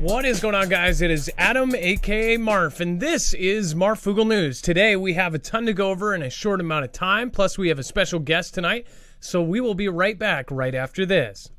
What is going on, guys? It is Adam, aka Marf, and this is Marfoogle News. Today we have a ton to go over in a short amount of time, plus we have a special guest tonight, so we will be right back right after this.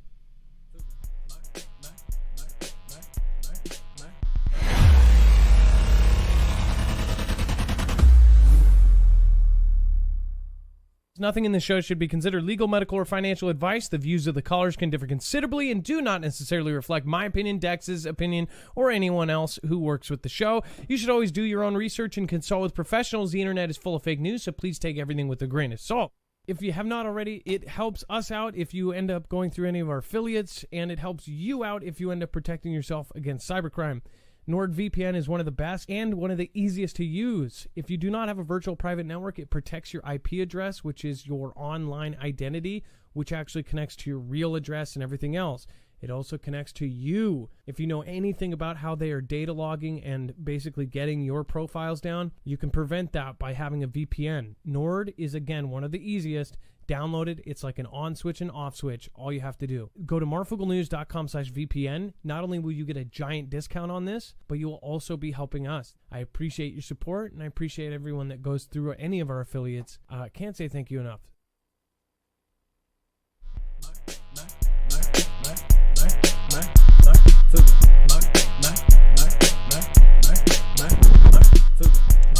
Nothing in the show should be considered legal, medical, or financial advice. The views of the callers can differ considerably and do not necessarily reflect my opinion, Dex's opinion, or anyone else who works with the show. You should always do your own research and consult with professionals. The internet is full of fake news, so please take everything with a grain of salt. If you have not already, it helps us out if you end up going through any of our affiliates, and it helps you out if you end up protecting yourself against cybercrime. NordVPN is one of the best and one of the easiest to use. If you do not have a virtual private network, it protects your IP address, which is your online identity, which actually connects to your real address and everything else. It also connects to you. If you know anything about how they are data logging and basically getting your profiles down, you can prevent that by having a VPN. Nord is, again, one of the easiest. Download it. It's like an on switch and off switch. All you have to do. Go to marfooglenews.com/VPN. Not only will you get a giant discount on this, but you will also be helping us. I appreciate your support, and I appreciate everyone that goes through any of our affiliates. Can't say thank you enough.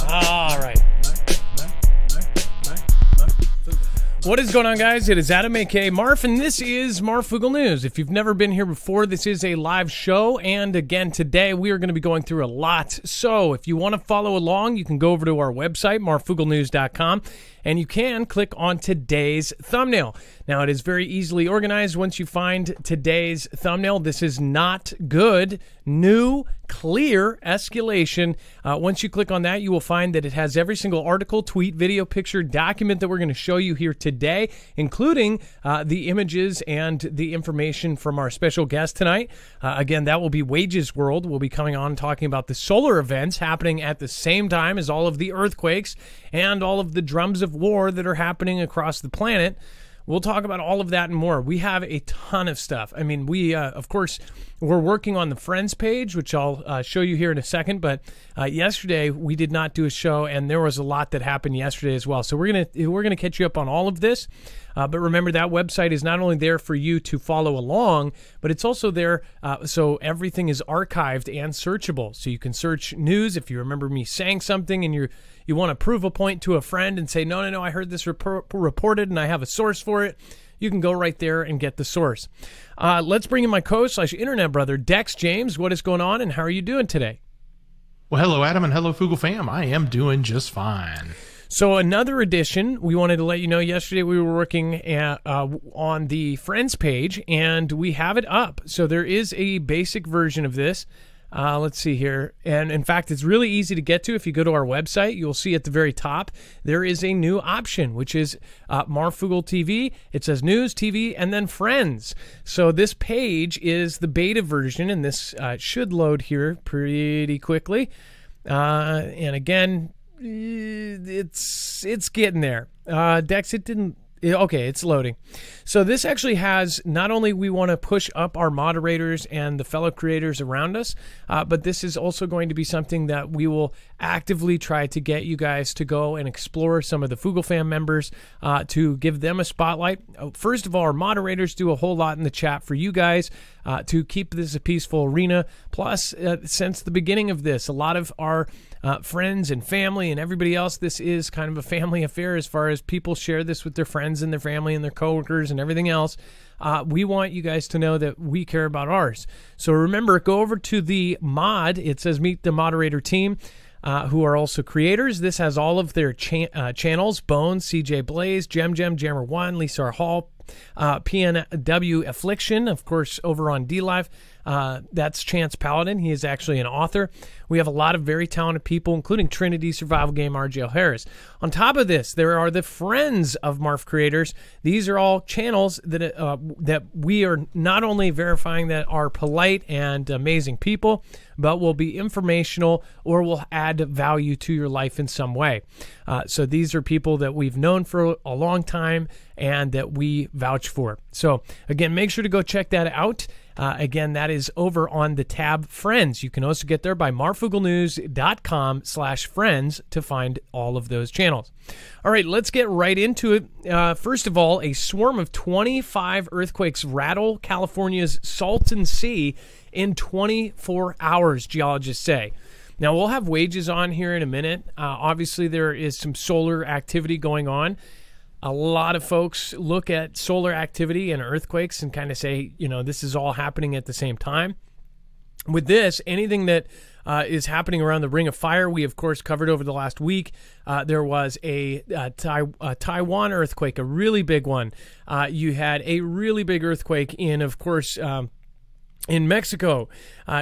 All right. What is going on, guys? It is Adam, aka Marf, and this is Marfoogle News. If you've never been here before, this is a live show, and again, today we are going to be going through a lot. So if you want to follow along, you can go over to our website, marfooglenews.com, and you can click on today's thumbnail. Now, it is very easily organized once you find today's thumbnail. This is not good, new, Clear Escalation. Once you click on that, you will find that it has every single article, tweet, video, picture, document that we're going to show you here today, including the images and the information from our special guest tonight. Again, that will be Wages World. We'll be coming on talking about the solar events happening at the same time as all of the earthquakes and all of the drums of war that are happening across the planet. We'll talk about all of that and more. We have a ton of stuff. I mean, we, of course, we're working on the Friends page, which I'll show you here in a second. But yesterday, we did not do a show, and there was a lot that happened yesterday as well. So we're gonna catch you up on all of this. But remember, that website is not only there for you to follow along, but it's also there so everything is archived and searchable. So you can search news. If you remember me saying something and you want to prove a point to a friend and say, no, I heard this reported and I have a source for it, you can go right there and get the source. Let's bring in my co-internet brother, Dex James. What is going on, and how are you doing today? Well, hello, Adam, and hello, Foogle fam. I am doing just fine. So another edition, we wanted to let you know, yesterday we were working on the Friends page, and we have it up. So there is a basic version of this. Let's see here. And in fact, it's really easy to get to. If you go to our website, you'll see at the very top, there is a new option, which is Marfoogle TV. It says News, TV, and then Friends. So this page is the beta version, and this should load here pretty quickly. And again, it's getting there. Dex, it didn't. Okay, it's loading. So this actually has, not only we want to push up our moderators and the fellow creators around us, but this is also going to be something that we will actively try to get you guys to go and explore some of the Foogle fam members to give them a spotlight. First of all, our moderators do a whole lot in the chat for you guys to keep this a peaceful arena. Plus, since the beginning of this, a lot of our friends and family and everybody else, this is kind of a family affair as far as people share this with their friends and their family and their coworkers and everything else. We want you guys to know that we care about ours. So remember, go over to the mod. It says Meet the Moderator Team, who are also creators. This has all of their channels: Bones, CJ Blaze, Jammer One, Lisa Hall, PNW Affliction, of course, over on DLive. That's Chance Paladin. He is actually an author. We have a lot of very talented people, including Trinity Survival Game RJ Harris. On top of this, there are the Friends of Marf creators. These are all channels that we are not only verifying that are polite and amazing people, but will be informational or will add value to your life in some way. So these are people that we've known for a long time and that we vouch for. So again, make sure to go check that out. Again, that is over on the tab Friends. You can also get there by marfooglenews.com/friends to find all of those channels. All right, let's get right into it. First of all, a swarm of 25 earthquakes rattle California's Salton Sea in 24 hours, geologists say. Now, we'll have wages on here in a minute. Obviously, there is some solar activity going on. A lot of folks look at solar activity and earthquakes and kind of say, this is all happening at the same time. With this, anything that is happening around the Ring of Fire, we, of course, covered over the last week. There was a Taiwan earthquake, a really big one. You had a really big earthquake in, of course, in Mexico.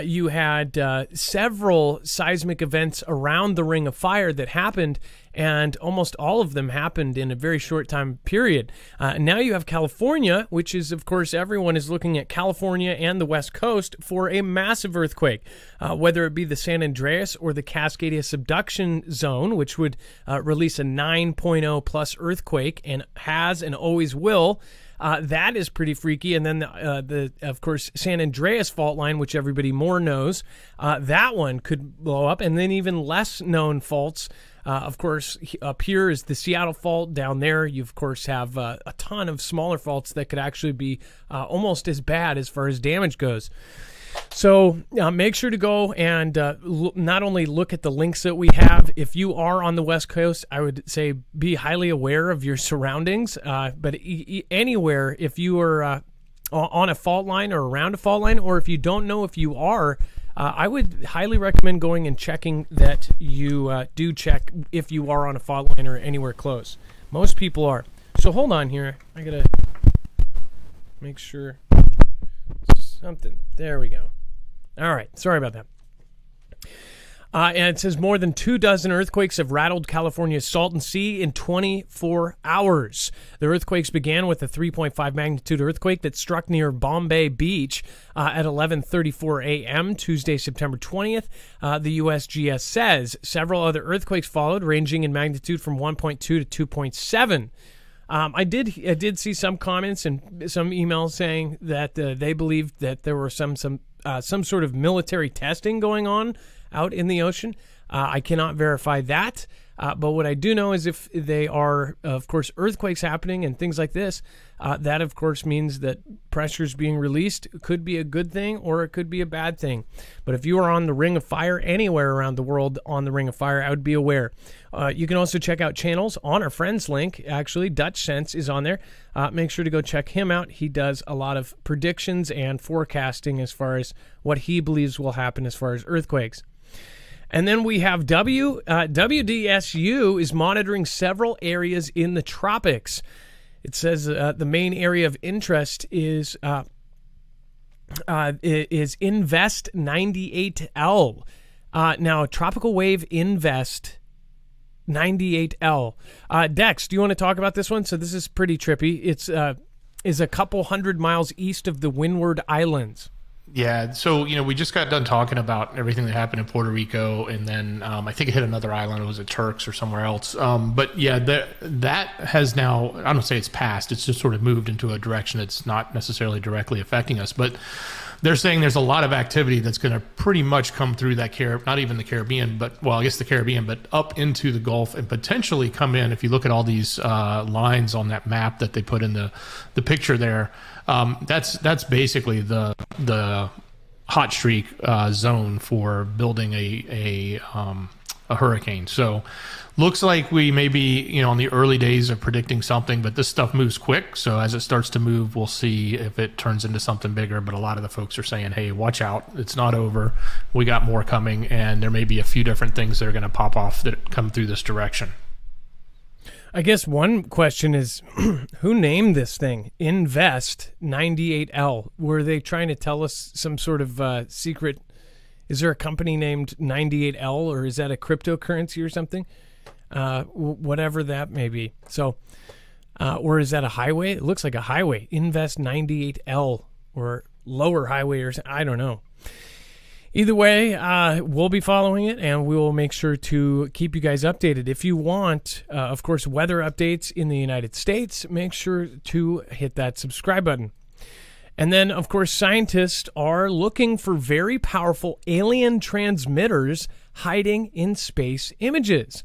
You had several seismic events around the Ring of Fire that happened, and almost all of them happened in a very short time period. Now you have California, which is, of course, everyone is looking at California and the West Coast for a massive earthquake, whether it be the San Andreas or the Cascadia subduction zone, which would release a 9.0 plus earthquake and has and always will. That is pretty freaky. And then, of course, San Andreas fault line, which everybody more knows, that one could blow up. And then even less known faults, of course, up here is the Seattle fault. Down there, you, of course, have a ton of smaller faults that could actually be almost as bad as far as damage goes. So make sure to go and not only look at the links that we have. If you are on the West Coast, I would say be highly aware of your surroundings. But anywhere, if you are on a fault line or around a fault line, or if you don't know if you are, I would highly recommend going and checking that you do check if you are on a fault line or anywhere close. Most people are. So hold on here. I got to make sure something. There we go. All right. Sorry about that. And it says more than 24 earthquakes have rattled California's Salton Sea in 24 hours. The earthquakes began with a 3.5 magnitude earthquake that struck near Bombay Beach at 11:34 a.m. Tuesday, September 20th. The USGS says several other earthquakes followed, ranging in magnitude from 1.2 to 2.7. I did see some comments and some emails saying that they believed that there were some sort of military testing going on out in the ocean. I cannot verify that, but what I do know is if they are, of course, earthquakes happening and things like this, that, of course, means that pressures being released could be a good thing or it could be a bad thing. But if you are on the Ring of Fire anywhere around the world on the Ring of Fire, I would be aware. You can also check out channels on our friends link. Actually, Dutch Sense is on there. Make sure to go check him out. He does a lot of predictions and forecasting as far as what he believes will happen as far as earthquakes. And then we have WDSU is monitoring several areas in the tropics. It says the main area of interest is Invest 98L. Now, tropical wave Invest 98L. Dex, do you want to talk about this one? So this is pretty trippy. It's is a couple 100 miles east of the Windward Islands. Yeah, so, we just got done talking about everything that happened in Puerto Rico, and then I think it hit another island. Was it Turks or somewhere else? But yeah, that has now, I don't say it's passed, it's just sort of moved into a direction that's not necessarily directly affecting us. But they're saying there's a lot of activity that's going to pretty much come through that not even the Caribbean, but, well, I guess the Caribbean, but up into the Gulf and potentially come in. If you look at all these lines on that map that they put in the picture there, that's basically the hot streak zone for building a hurricane. So looks like we may be, on the early days of predicting something, but this stuff moves quick. So as it starts to move, we'll see if it turns into something bigger. But a lot of the folks are saying, hey, watch out. It's not over. We got more coming, and there may be a few different things that are going to pop off that come through this direction. I guess one question is, who named this thing? Invest 98L. Were they trying to tell us some sort of secret? Is there a company named 98L, or is that a cryptocurrency or something? Whatever that may be. So, or is that a highway? It looks like a highway. Invest 98L or lower highway, or I don't know. Either way, we'll be following it, and we will make sure to keep you guys updated. If you want, of course, weather updates in the United States, make sure to hit that subscribe button. And then, of course, scientists are looking for very powerful alien transmitters hiding in space images.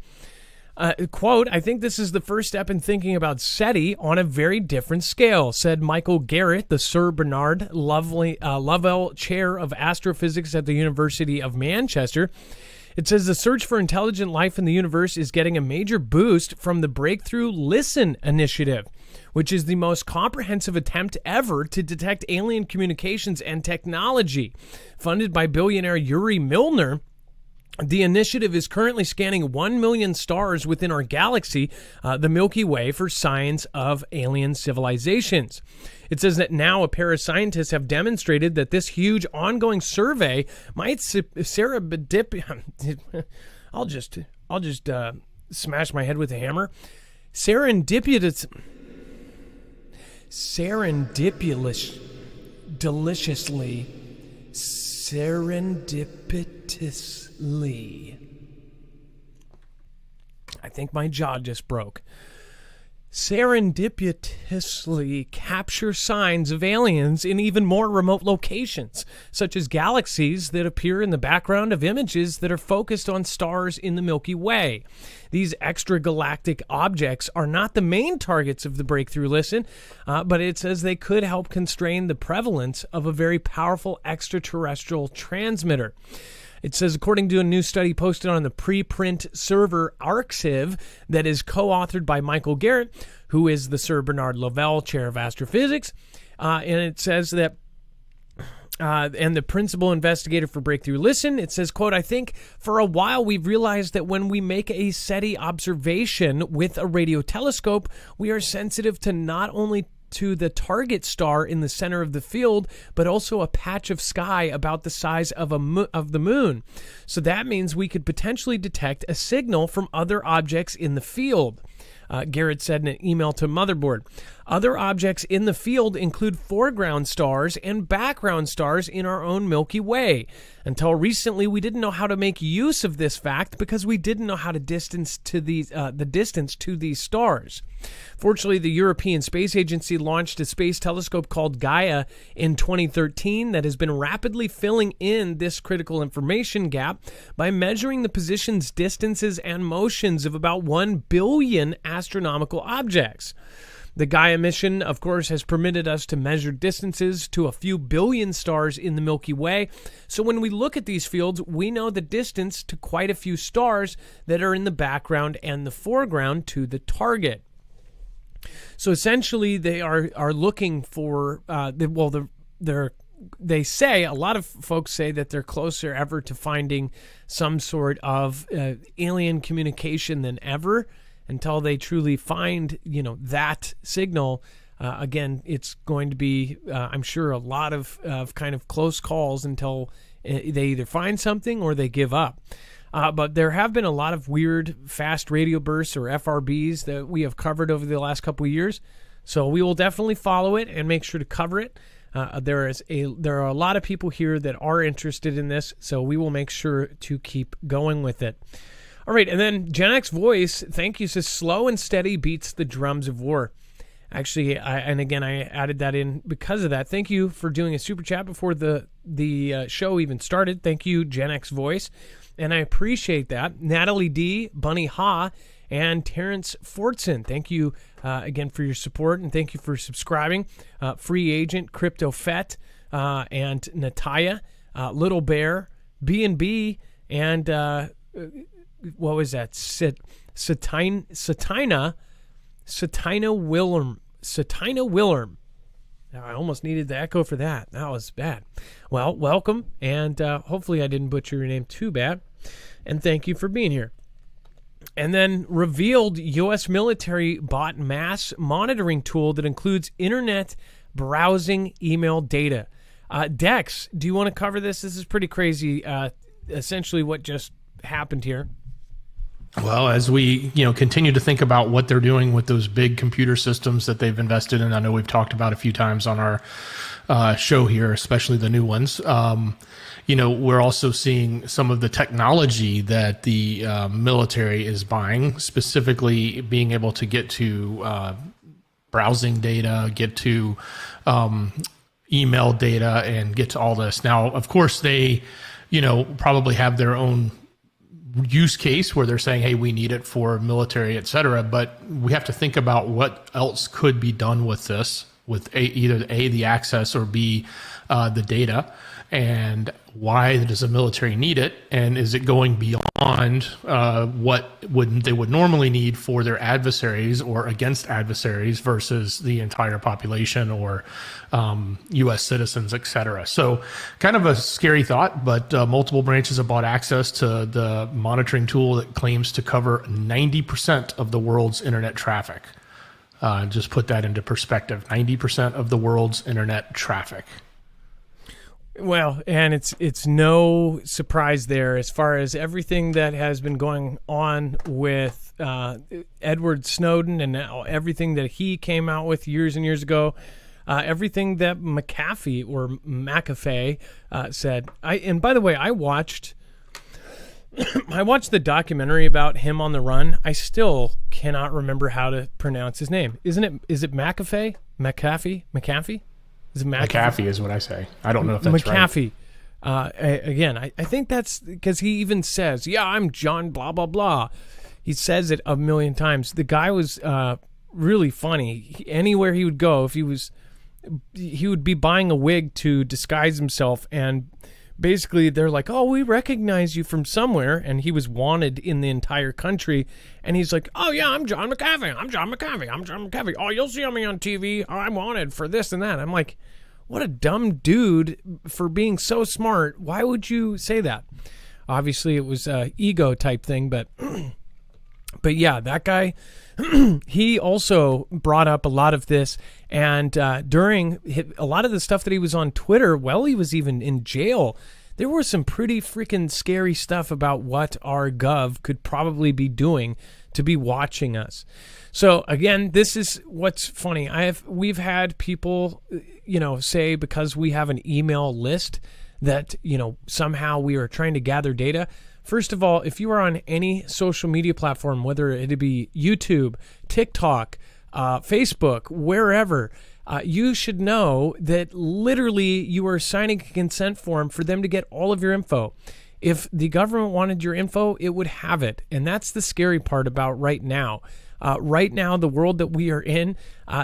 Quote, I think this is the first step in thinking about SETI on a very different scale, said Michael Garrett, the Sir Bernard Lovell Chair of Astrophysics at the University of Manchester. It says the search for intelligent life in the universe is getting a major boost from the Breakthrough Listen initiative, which is the most comprehensive attempt ever to detect alien communications and technology. Funded by billionaire Yuri Milner, the initiative is currently scanning 1 million stars within our galaxy, the Milky Way, for signs of alien civilizations. It says that now a pair of scientists have demonstrated that this huge ongoing survey might I'll just smash my head with a hammer. Serendipitously. I think my jaw just broke. Serendipitously capture signs of aliens in even more remote locations, such as galaxies that appear in the background of images that are focused on stars in the Milky Way. These extragalactic objects are not the main targets of the Breakthrough Listen, but it says they could help constrain the prevalence of a very powerful extraterrestrial transmitter. It says, according to a new study posted on the preprint server Arxiv that is co-authored by Michael Garrett, who is the Sir Bernard Lovell Chair of Astrophysics, and it says that and the principal investigator for Breakthrough Listen, it says, quote, I think for a while we've realized that when we make a SETI observation with a radio telescope, we are sensitive to not only to the target star in the center of the field, but also a patch of sky about the size of the moon. So that means we could potentially detect a signal from other objects in the field. Garrett said in an email to Motherboard. Other objects in the field include foreground stars and background stars in our own Milky Way. Until recently, we didn't know how to make use of this fact because we didn't know how to distance to the distance to these stars. Fortunately, the European Space Agency launched a space telescope called Gaia in 2013 that has been rapidly filling in this critical information gap by measuring the positions, distances, and motions of about 1 billion astronomical objects. The Gaia mission, of course, has permitted us to measure distances to a few billion stars in the Milky Way. So when we look at these fields, we know the distance to quite a few stars that are in the background and the foreground to the target. So essentially, they are looking for, they say, a lot of folks say that they're closer ever to finding some sort of alien communication than ever. Until they truly find, that signal, again, it's going to be, I'm sure, a lot of kind of close calls until they either find something or they give up. But there have been a lot of weird fast radio bursts or FRBs that we have covered over the last couple of years. So we will definitely follow it and make sure to cover it. There are a lot of people here that are interested in this, so we will make sure to keep going with it. All right, and then Gen X Voice, thank you, says slow and steady beats the drums of war. Actually, I added that in because of that. Thank you for doing a super chat before the show even started. Thank you, Gen X Voice, and I appreciate that. Natalie D, Bunny Ha, and Terrence Fortson, thank you again for your support, and thank you for subscribing. Free Agent, Crypto Fett, and Nataya, Little Bear, B&B, and what was that? Satina Willerm. I almost needed the echo for that. That was bad. Well, welcome, and hopefully I didn't butcher your name too bad. And thank you for being here. And then revealed U.S. military bought mass monitoring tool that includes internet browsing email data. Dex, do you want to cover this? This is pretty crazy. Essentially what just happened here. Well, as we continue to think about what they're doing with those big computer systems that they've invested in, I know we've talked about a few times on our show here, especially the new ones. We're also seeing some of the technology that the military is buying, specifically being able to get to browsing data, get to email data and get to all this. Now, of course, they, probably have their own use case where they're saying, hey, we need it for military, et cetera. But we have to think about what else could be done with this, with either the access or B, the data. And why does the military need it? And is it going beyond what they would normally need for their adversaries or against adversaries versus the entire population or U.S. citizens, et cetera? So kind of a scary thought, but multiple branches have bought access to the monitoring tool that claims to cover 90% of the world's internet traffic. Just put that into perspective, 90% of the world's internet traffic. Well, and it's no surprise there as far as everything that has been going on with Edward Snowden and now everything that he came out with years and years ago, everything that McAfee said. And by the way, I watched the documentary about him on the run. I still cannot remember how to pronounce his name. Is it McAfee? McAfee? Is it McAfee is what I say. I don't know if that's McAfee. Right. Again, I think that's because he even says, yeah, I'm John blah, blah, blah. He says it a million times. The guy was really funny. Anywhere he would go, he would be buying a wig to disguise himself. And basically they're like, oh, we recognize you from somewhere. And he was wanted in the entire country. And he's like, oh, yeah, I'm John McAfee. I'm John McAfee. Oh, you'll see me on TV. Oh, I'm wanted for this and that. I'm like, what a dumb dude for being so smart. Why would you say that? Obviously, it was an ego type thing. But yeah, that guy, he also brought up a lot of this. And during a lot of the stuff that he was on Twitter, while he was even in jail, there was some pretty freaking scary stuff about what our gov could probably be doing to be watching us. So again, this is what's funny. We've had people, say because we have an email list that, somehow we are trying to gather data. First of all, if you are on any social media platform, whether it be YouTube, TikTok, Facebook, wherever, you should know that literally you are signing a consent form for them to get all of your info. If the government wanted your info, it would have it. And that's the scary part about right now. Right now, the world that we are in,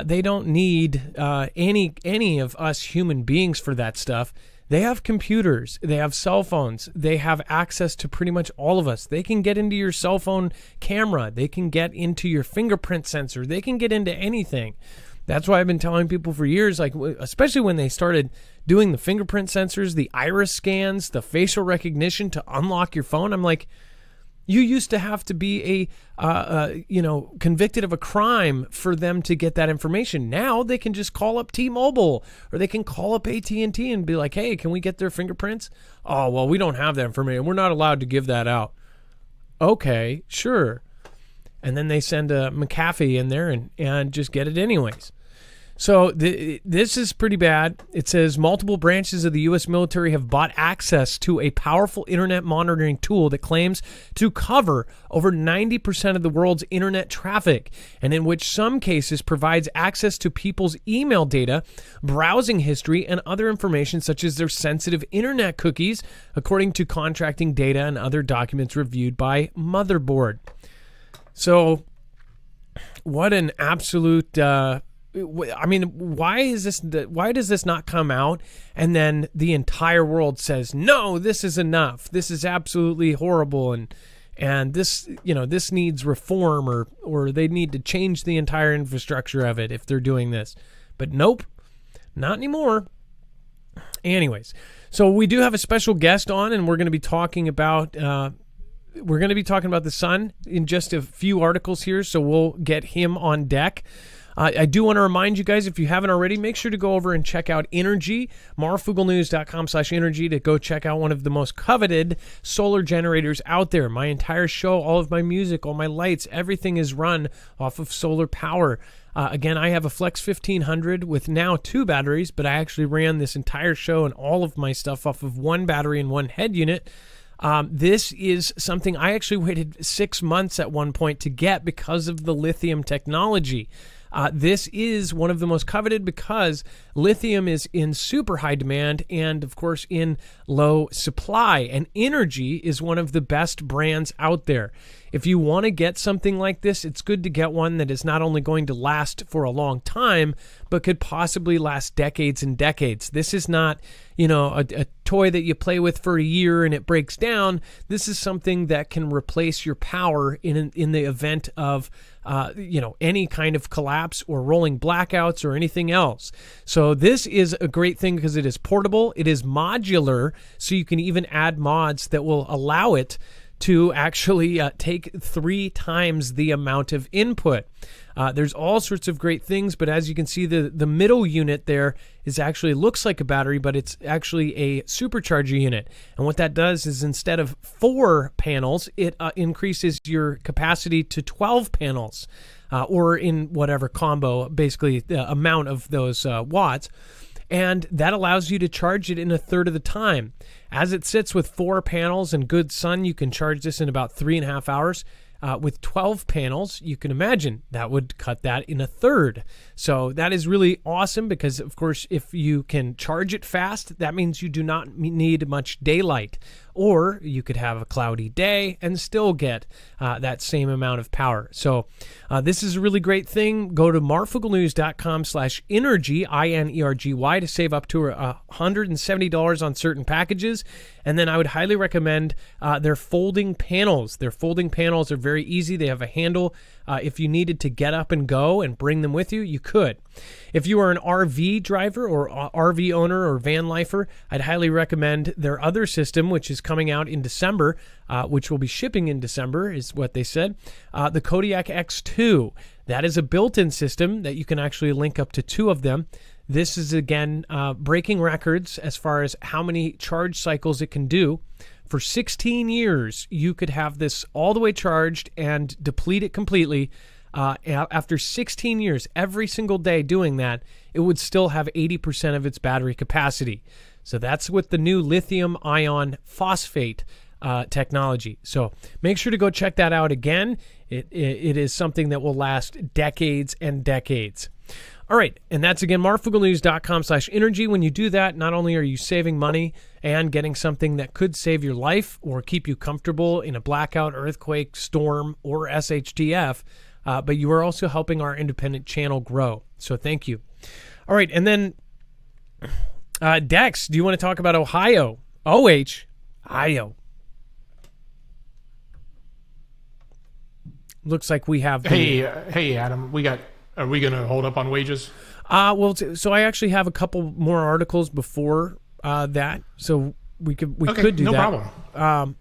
they don't need any of us human beings for that stuff. They have computers, they have cell phones, they have access to pretty much all of us. They can get into your cell phone camera, they can get into your fingerprint sensor, they can get into anything. That's why I've been telling people for years, like especially when they started doing the fingerprint sensors, the iris scans, the facial recognition to unlock your phone. I'm like, you used to have to be convicted of a crime for them to get that information. Now they can just call up T-Mobile or they can call up AT&T and be like, hey, can we get their fingerprints? Oh, well, we don't have that information. We're not allowed to give that out. Okay, sure. And then they send a McAfee in there and just get it anyways. So this is pretty bad. It says multiple branches of the U.S. military have bought access to a powerful internet monitoring tool that claims to cover over 90% of the world's internet traffic, and in which some cases provides access to people's email data, browsing history, and other information such as their sensitive internet cookies, according to contracting data and other documents reviewed by Motherboard. So what an absolute... why does this not come out and then the entire world says, no, this is enough. This is absolutely horrible. And this, this needs reform or they need to change the entire infrastructure of it if they're doing this. But nope, not anymore. Anyways, so we do have a special guest on and we're going to be talking about, the sun in just a few articles here. So we'll get him on deck. I do want to remind you guys, if you haven't already, make sure to go over and check out Energy, marfooglenews.com/energy to go check out one of the most coveted solar generators out there. My entire show, all of my music, all my lights, everything is run off of solar power. Again, I have a Flex 1500 with now 2 batteries, but I actually ran this entire show and all of my stuff off of 1 battery and 1 head unit. This is something I actually waited 6 months at one point to get because of the lithium technology. This is one of the most coveted because lithium is in super high demand and, of course, in low supply. And Energy is one of the best brands out there. If you want to get something like this, it's good to get one that is not only going to last for a long time, but could possibly last decades and decades. This is not, a toy that you play with for a year and it breaks down. This is something that can replace your power in the event of any kind of collapse or rolling blackouts or anything else. So this is a great thing because it is portable, it is modular, so you can even add mods that will allow it to actually take 3 times the amount of input. There's all sorts of great things, but as you can see, the middle unit there looks like a battery, but it's actually a supercharger unit. And what that does is instead of 4 panels, it increases your capacity to 12 panels, or in whatever combo, basically the amount of those watts. And that allows you to charge it in a third of the time. As it sits with 4 panels and good sun, you can charge this in about 3.5 hours. With 12 panels, you can imagine that would cut that in a third. So that is really awesome because, of course, if you can charge it fast, that means you do not need much daylight. Or you could have a cloudy day and still get that same amount of power. So this is a really great thing. Go to marfooglenews.com/energy, INERGY, to save up to $170 on certain packages. And then I would highly recommend their folding panels. Their folding panels are very easy. They have a handle. If you needed to get up and go and bring them with you, you could. If you are an RV driver or RV owner or van lifer, I'd highly recommend their other system, which is coming out in December, which will be shipping in December, is what they said, the Kodiak X2. That is a built-in system that you can actually link up to 2 of them. This is, again, breaking records as far as how many charge cycles it can do. For 16 years, you could have this all the way charged and deplete it completely. After 16 years, every single day doing that, it would still have 80% of its battery capacity. So that's with the new lithium ion phosphate technology. So make sure to go check that out again. It is something that will last decades and decades. All right, and that's, again, marfooglenews.com/energy. When you do that, not only are you saving money and getting something that could save your life or keep you comfortable in a blackout, earthquake, storm, or SHTF, but you are also helping our independent channel grow. So thank you. All right, and then Dex, do you want to talk about Ohio? Ohio. Looks like we have... Hey, Adam, are we going to hold up on wages? So I actually have a couple more articles before that, so we could do that. No problem.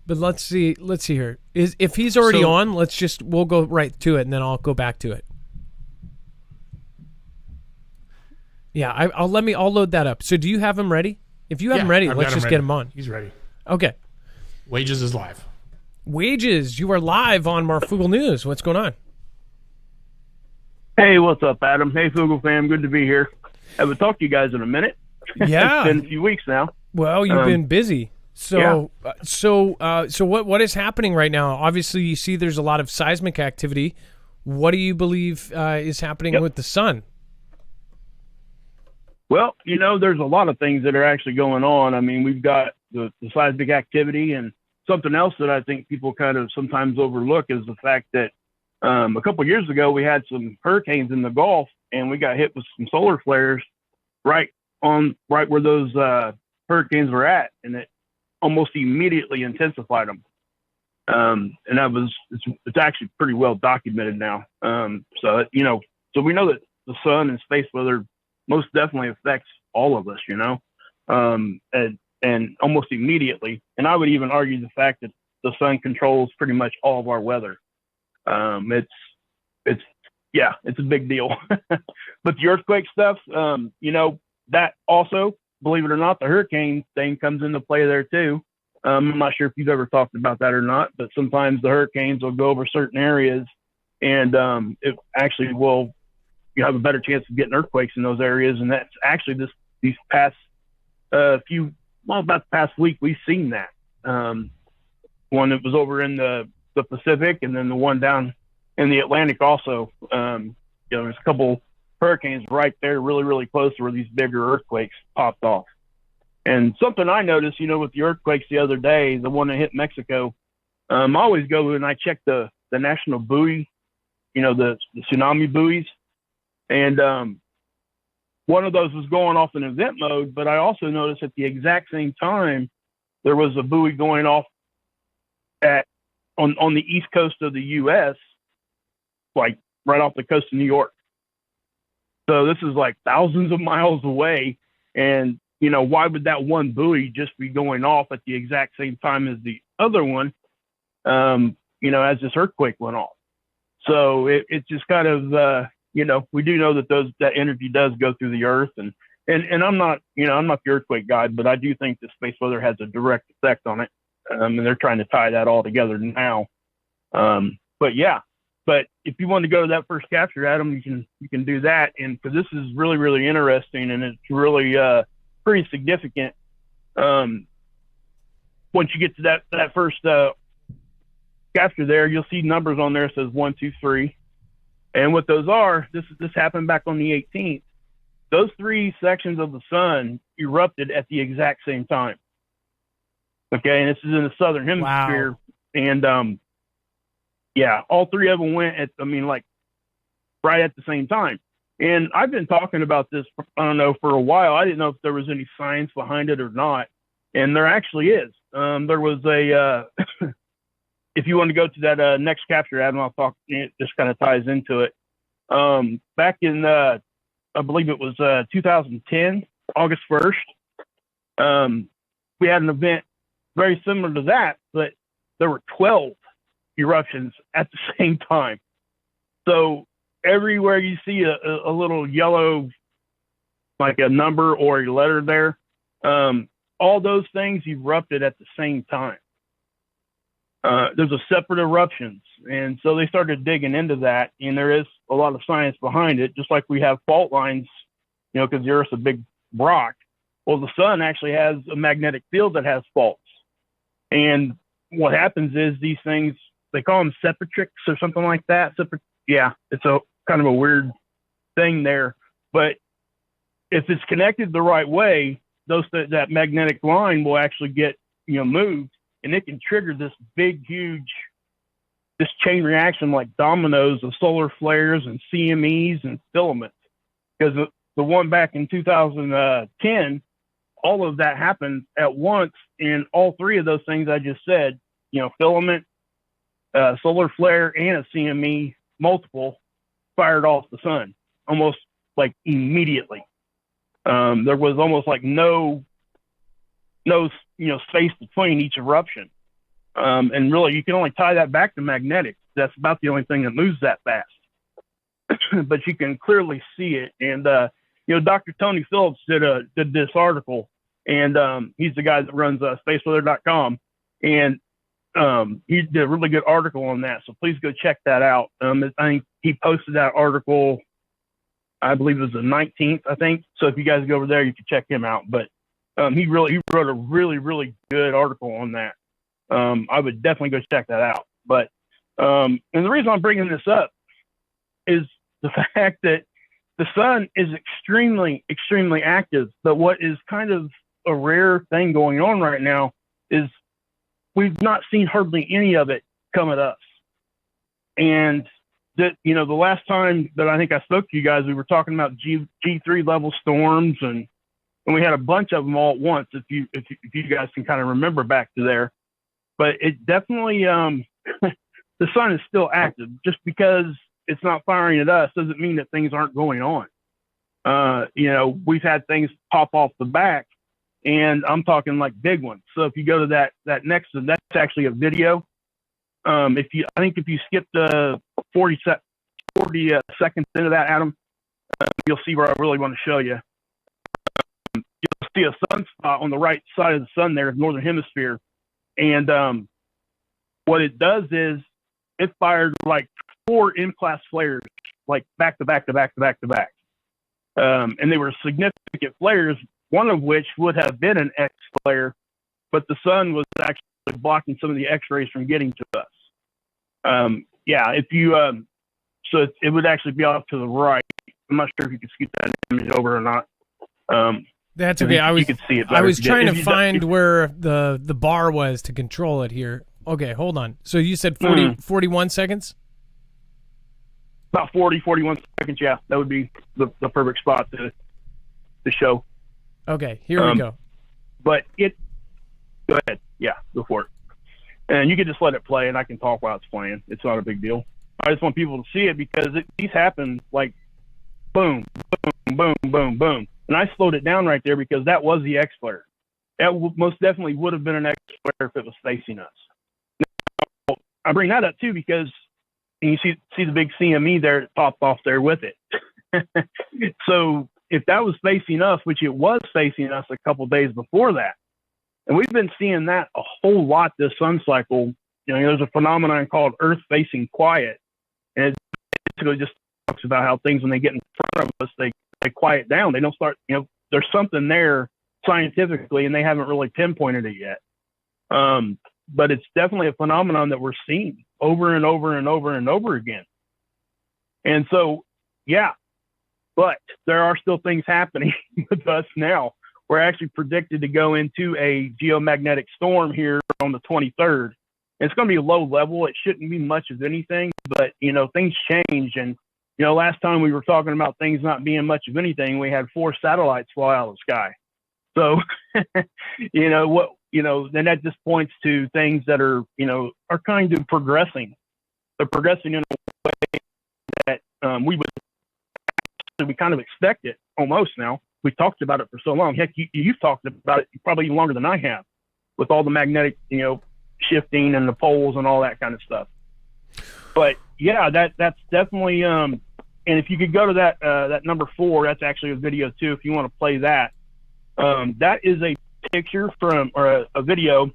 But let's see here. If he's already on, we'll go right to it, and then I'll go back to it. Yeah, I'll load that up. So do you have him ready? If you have him ready, let's just get him on. He's ready. Okay. Wages is live. Wages, you are live on Marfoogle News. What's going on? Hey, what's up, Adam? Hey, Foogle fam. Good to be here. Haven't talked to you guys in a minute. Yeah. It's been a few weeks now. Well, you've been busy. So, yeah. So what is happening right now? Obviously, you see there's a lot of seismic activity. What do you believe is happening with the sun? Well, there's a lot of things that are actually going on. I mean, we've got the seismic activity, and something else that I think people kind of sometimes overlook is the fact that a couple of years ago, we had some hurricanes in the Gulf, and we got hit with some solar flares right where those hurricanes were at, and it almost immediately intensified them. And it's actually pretty well documented now. So we know that the sun and space weather most definitely affects all of us, and almost immediately. And I would even argue the fact that the sun controls pretty much all of our weather. It's a big deal. But the earthquake stuff, that also, believe it or not, the hurricane thing comes into play there too. I'm not sure if you've ever talked about that or not, but sometimes the hurricanes will go over certain areas, and it actually will, have a better chance of getting earthquakes in those areas. And that's actually these past about the past week, we've seen that. One that was over in the Pacific, and then the one down in the Atlantic also. There's last couple hurricanes right there, really, really close to where these bigger earthquakes popped off. And something I noticed, with the earthquakes the other day, the one that hit Mexico, I always go and I check the national buoy, the tsunami buoys. And one of those was going off in event mode, but I also noticed at the exact same time, there was a buoy going off on the east coast of the U.S., like right off the coast of New York. So this is like thousands of miles away. And, why would that one buoy just be going off at the exact same time as the other one, as this earthquake went off? So it's just kind of, we do know that that energy does go through the earth. And I'm not the earthquake guy, but I do think the space weather has a direct effect on it. And they're trying to tie that all together now. But if you want to go to that first capture, Adam, you can do that. And because this is really, really interesting, and it's really pretty significant. Once you get to that first capture there, you'll see numbers on there that says 1, 2, 3. And what those are, this happened back on the 18th. Those 3 sections of the sun erupted at the exact same time. Okay, and this is in the southern hemisphere. Wow. And all 3 of them went right at the same time. And I've been talking about this, I don't know, for a while. I didn't know if there was any science behind it or not. And there actually is. There was a, if you want to go to that next capture, Adam, I'll talk, it just kind of ties into it. Back in, I believe it was 2010, August 1st, we had an event very similar to that, but there were 12 eruptions at the same time. So everywhere you see a little yellow, like a number or a letter there, all those things erupted at the same time. There's a separate eruptions. And so they started digging into that, and there is a lot of science behind it, just like we have fault lines, because the Earth's a big rock. Well, the sun actually has a magnetic field that has faults. And what happens is these things, they call them separatrix or something like that. It's a kind of a weird thing there. But if it's connected the right way, that magnetic line will actually get moved, and it can trigger this big, huge, this chain reaction like dominoes of solar flares and CMEs and filaments. Because the one back in 2010, all of that happened at once, and all 3 of those things I just said, filament, solar flare, and a CME, multiple, fired off the sun almost like immediately. There was almost like no space between each eruption. And really, you can only tie that back to magnetics. That's about the only thing that moves that fast. But you can clearly see it. And, Dr. Tony Phillips did this article, and he's the guy that runs spaceweather.com. And he did a really good article on that. So please go check that out. I think he posted that article, I believe it was the 19th, I think. So if you guys go over there, you can check him out. But he wrote a really, really good article on that. I would definitely go check that out. But and the reason I'm bringing this up is the fact that the sun is extremely, extremely active. But what is kind of a rare thing going on right now is we've not seen hardly any of it come at us. And that, the last time that I think I spoke to you guys, we were talking about G3 level storms, and we had a bunch of them all at once. If you guys can kind of remember back to there, but it definitely, the sun is still active. Just because it's not firing at us doesn't mean that things aren't going on. We've had things pop off the back, and I'm talking like big ones. So if you go to that next one, that's actually a video. If you skip the 40 seconds into that, Adam, you'll see where I really want to show you. You'll see a sunspot on the right side of the sun there, northern hemisphere. And what it does is it fired like 4 M-class flares, like back to back to back to back to back. And they were significant flares, one of which would have been an X flare, but the sun was actually blocking some of the X-rays from getting to us. If you So it would actually be off to the right. I'm not sure if you could scoot that image over or not. That's okay. You could see it I was trying to if find where the bar was to control it here. Okay, hold on. So you said 41 seconds? About 41 seconds, yeah. That would be the perfect spot to show. Okay, here we go. But go ahead. Yeah, go for it. And you can just let it play, and I can talk while it's playing. It's not a big deal. I just want people to see it because these happen like boom, boom, boom, boom, boom. And I slowed it down right there because that was the X flare. That most definitely would have been an X flare if it was facing us. Now, I bring that up too because you see the big CME there that popped off there with it. So if that was facing us, which it was facing us a couple days before that, and we've been seeing that a whole lot this sun cycle. You know, there's a phenomenon called Earth facing quiet, and it basically just talks about how things when they get in front of us, they quiet down. They don't start. You know, there's something there scientifically, and they haven't really pinpointed it yet. But it's definitely a phenomenon that we're seeing over and over and over and over again. And so, yeah, but there are still things happening with us now. We're actually predicted to go into a geomagnetic storm here on the 23rd. It's going to be low level. It shouldn't be much of anything, but, you know, things change. And, you know, last time we were talking about things not being much of anything, we had 4 satellites fly out of the sky. So, then that just points to things that are, you know, are kind of progressing. They're progressing in a way that we kind of expect it almost now. We've talked about it for so long. Heck, you've talked about it probably even longer than I have with all the magnetic, you know, shifting and the poles and all that kind of stuff. But yeah, that's definitely, and if you could go to that number 4, that's actually a video too. If you want to play that, that is a picture or a video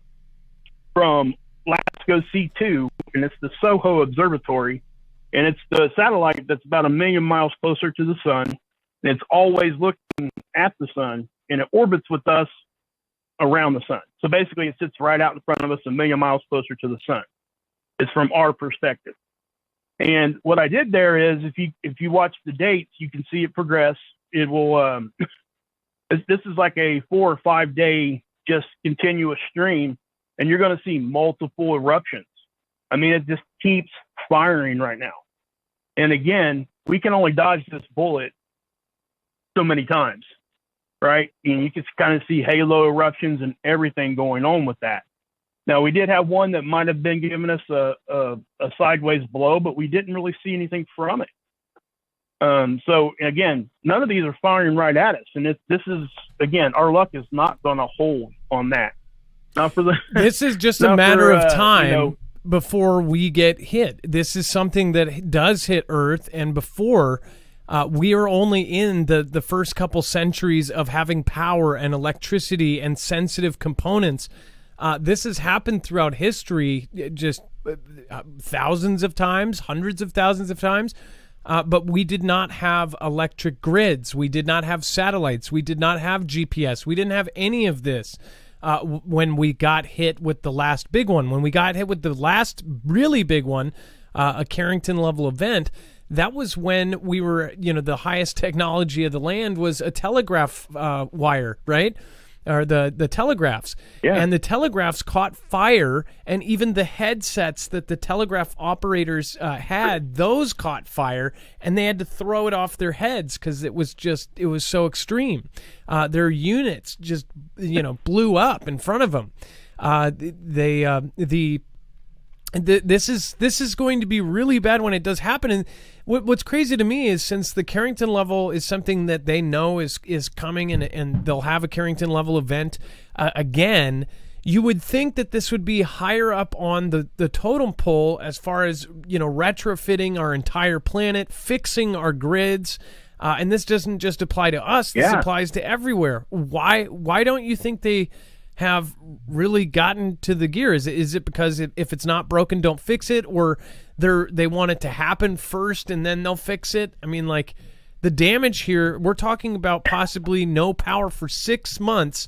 from LASCO C2, and it's the SOHO Observatory, and it's the satellite that's about 1 million miles closer to the sun. And it's always looking at the sun, and it orbits with us around the sun. So basically, it sits right out in front of us, 1 million miles closer to the sun. It's from our perspective. And what I did there is, if you watch the dates, you can see it progress. It will. This is like a 4 or 5 day just continuous stream, and you're going to see multiple eruptions. I mean, it just keeps firing right now. And again, we can only dodge this bullet so many times, right? And you can kind of see halo eruptions and everything going on with that. Now, we did have one that might have been giving us a sideways blow, but we didn't really see anything from it. So again, none of these are firing right at us. And this is, again, our luck is not going to hold on that. Now this is just a matter of time before we get hit. This is something that does hit Earth, and before we are only in the first couple centuries of having power and electricity and sensitive components. This has happened throughout history, just thousands of times, hundreds of thousands of times. But we did not have electric grids. We did not have satellites. We did not have GPS. We didn't have any of this when we got hit with the last big one. When we got hit with the last really big one, a Carrington level event, that was when we were, the highest technology of the land was a telegraph wire, right? Or the telegraphs. Yeah. And the telegraphs caught fire, and even the headsets that the telegraph operators had, those caught fire, and they had to throw it off their heads because it was so extreme. Their units just, blew up in front of them. This is going to be really bad when it does happen. And what's crazy to me is, since the Carrington level is something that they know is coming, and they'll have a Carrington level event again, you would think that this would be higher up on the totem pole as far as, retrofitting our entire planet, fixing our grids. And this doesn't just apply to us. This applies to everywhere. Why don't you think they have really gotten to the gear? Is it because if it's not broken, don't fix it, or they want it to happen first and then they'll fix it? I mean, like, the damage here, we're talking about possibly no power for 6 months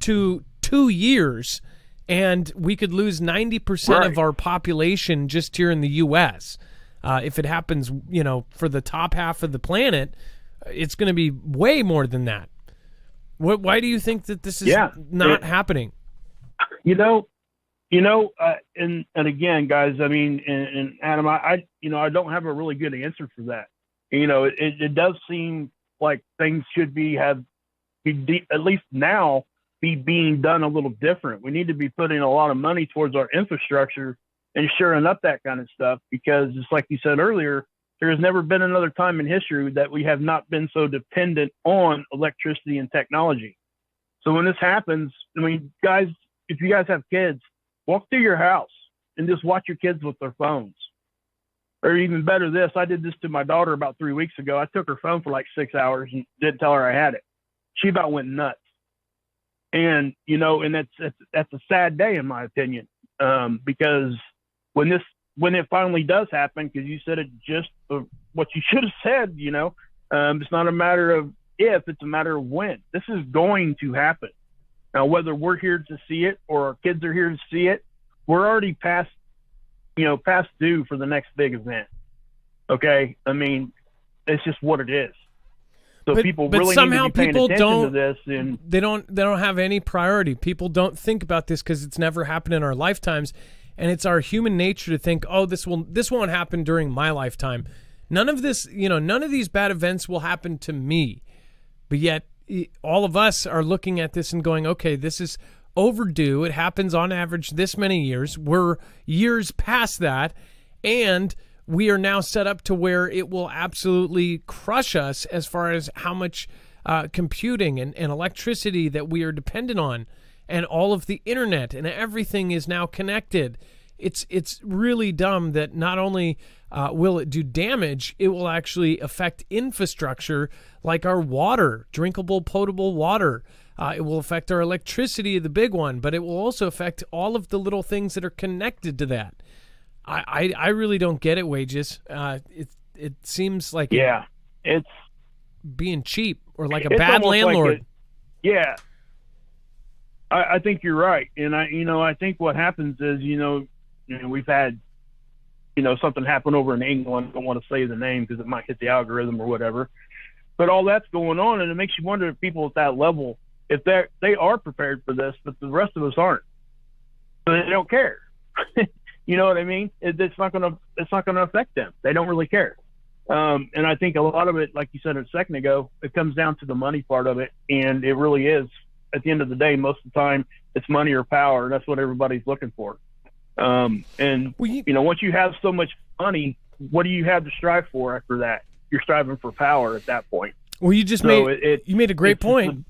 to 2 years, and we could lose 90% of our population just here in the U.S. If it happens, for the top half of the planet, it's going to be way more than that. Why do you think that this is not happening? And again, guys, I mean, and Adam, I don't have a really good answer for that. It does seem like things should be at least now be being done a little different. We need to be putting a lot of money towards our infrastructure and shoring up that kind of stuff, because just like you said earlier, there has never been another time in history that we have not been so dependent on electricity and technology. So when this happens, I mean, guys, if you guys have kids, walk through your house and just watch your kids with their phones. Or even better, I did this to my daughter about 3 weeks ago. I took her phone for like 6 hours and didn't tell her I had it. She about went nuts. And, and that's a sad day in my opinion, because when it finally does happen, because you said it just what you should have said, it's not a matter of if, it's a matter of when. This is going to happen. Now, whether we're here to see it or our kids are here to see it, we're already past due for the next big event. Okay? I mean, it's just what it is. So people really somehow need to be paying attention to this, and they don't have any priority. People don't think about this because it's never happened in our lifetimes, and it's our human nature to think, oh, this won't happen during my lifetime. None of this, none of these bad events will happen to me. But yet, all of us are looking at this and going, okay, this is overdue. It happens on average this many years. We're years past that, and we are now set up to where it will absolutely crush us as far as how much computing and electricity that we are dependent on, and all of the internet and everything is now connected. It's really dumb that not only will it do damage, it will actually affect infrastructure like our water, drinkable, potable water. It will affect our electricity, the big one, but it will also affect all of the little things that are connected to that. I really don't get it, Wages. It seems like it's being cheap or like a bad landlord. I think you're right, and I think what happens is we've had something happen over in England. I don't want to say the name because it might hit the algorithm or whatever, but all that's going on, and it makes you wonder if people at that level, if they are prepared for this, but the rest of us aren't, so they don't care. You know what I mean? It's not going to affect them. They don't really care. And I think a lot of it, like you said a second ago, it comes down to the money part of it. And it really is, at the end of the day, most of the time it's money or power. That's what everybody's looking for. Once you have so much money, what do you have to strive for after that? You're striving for power at that point. Well, you just made a great point.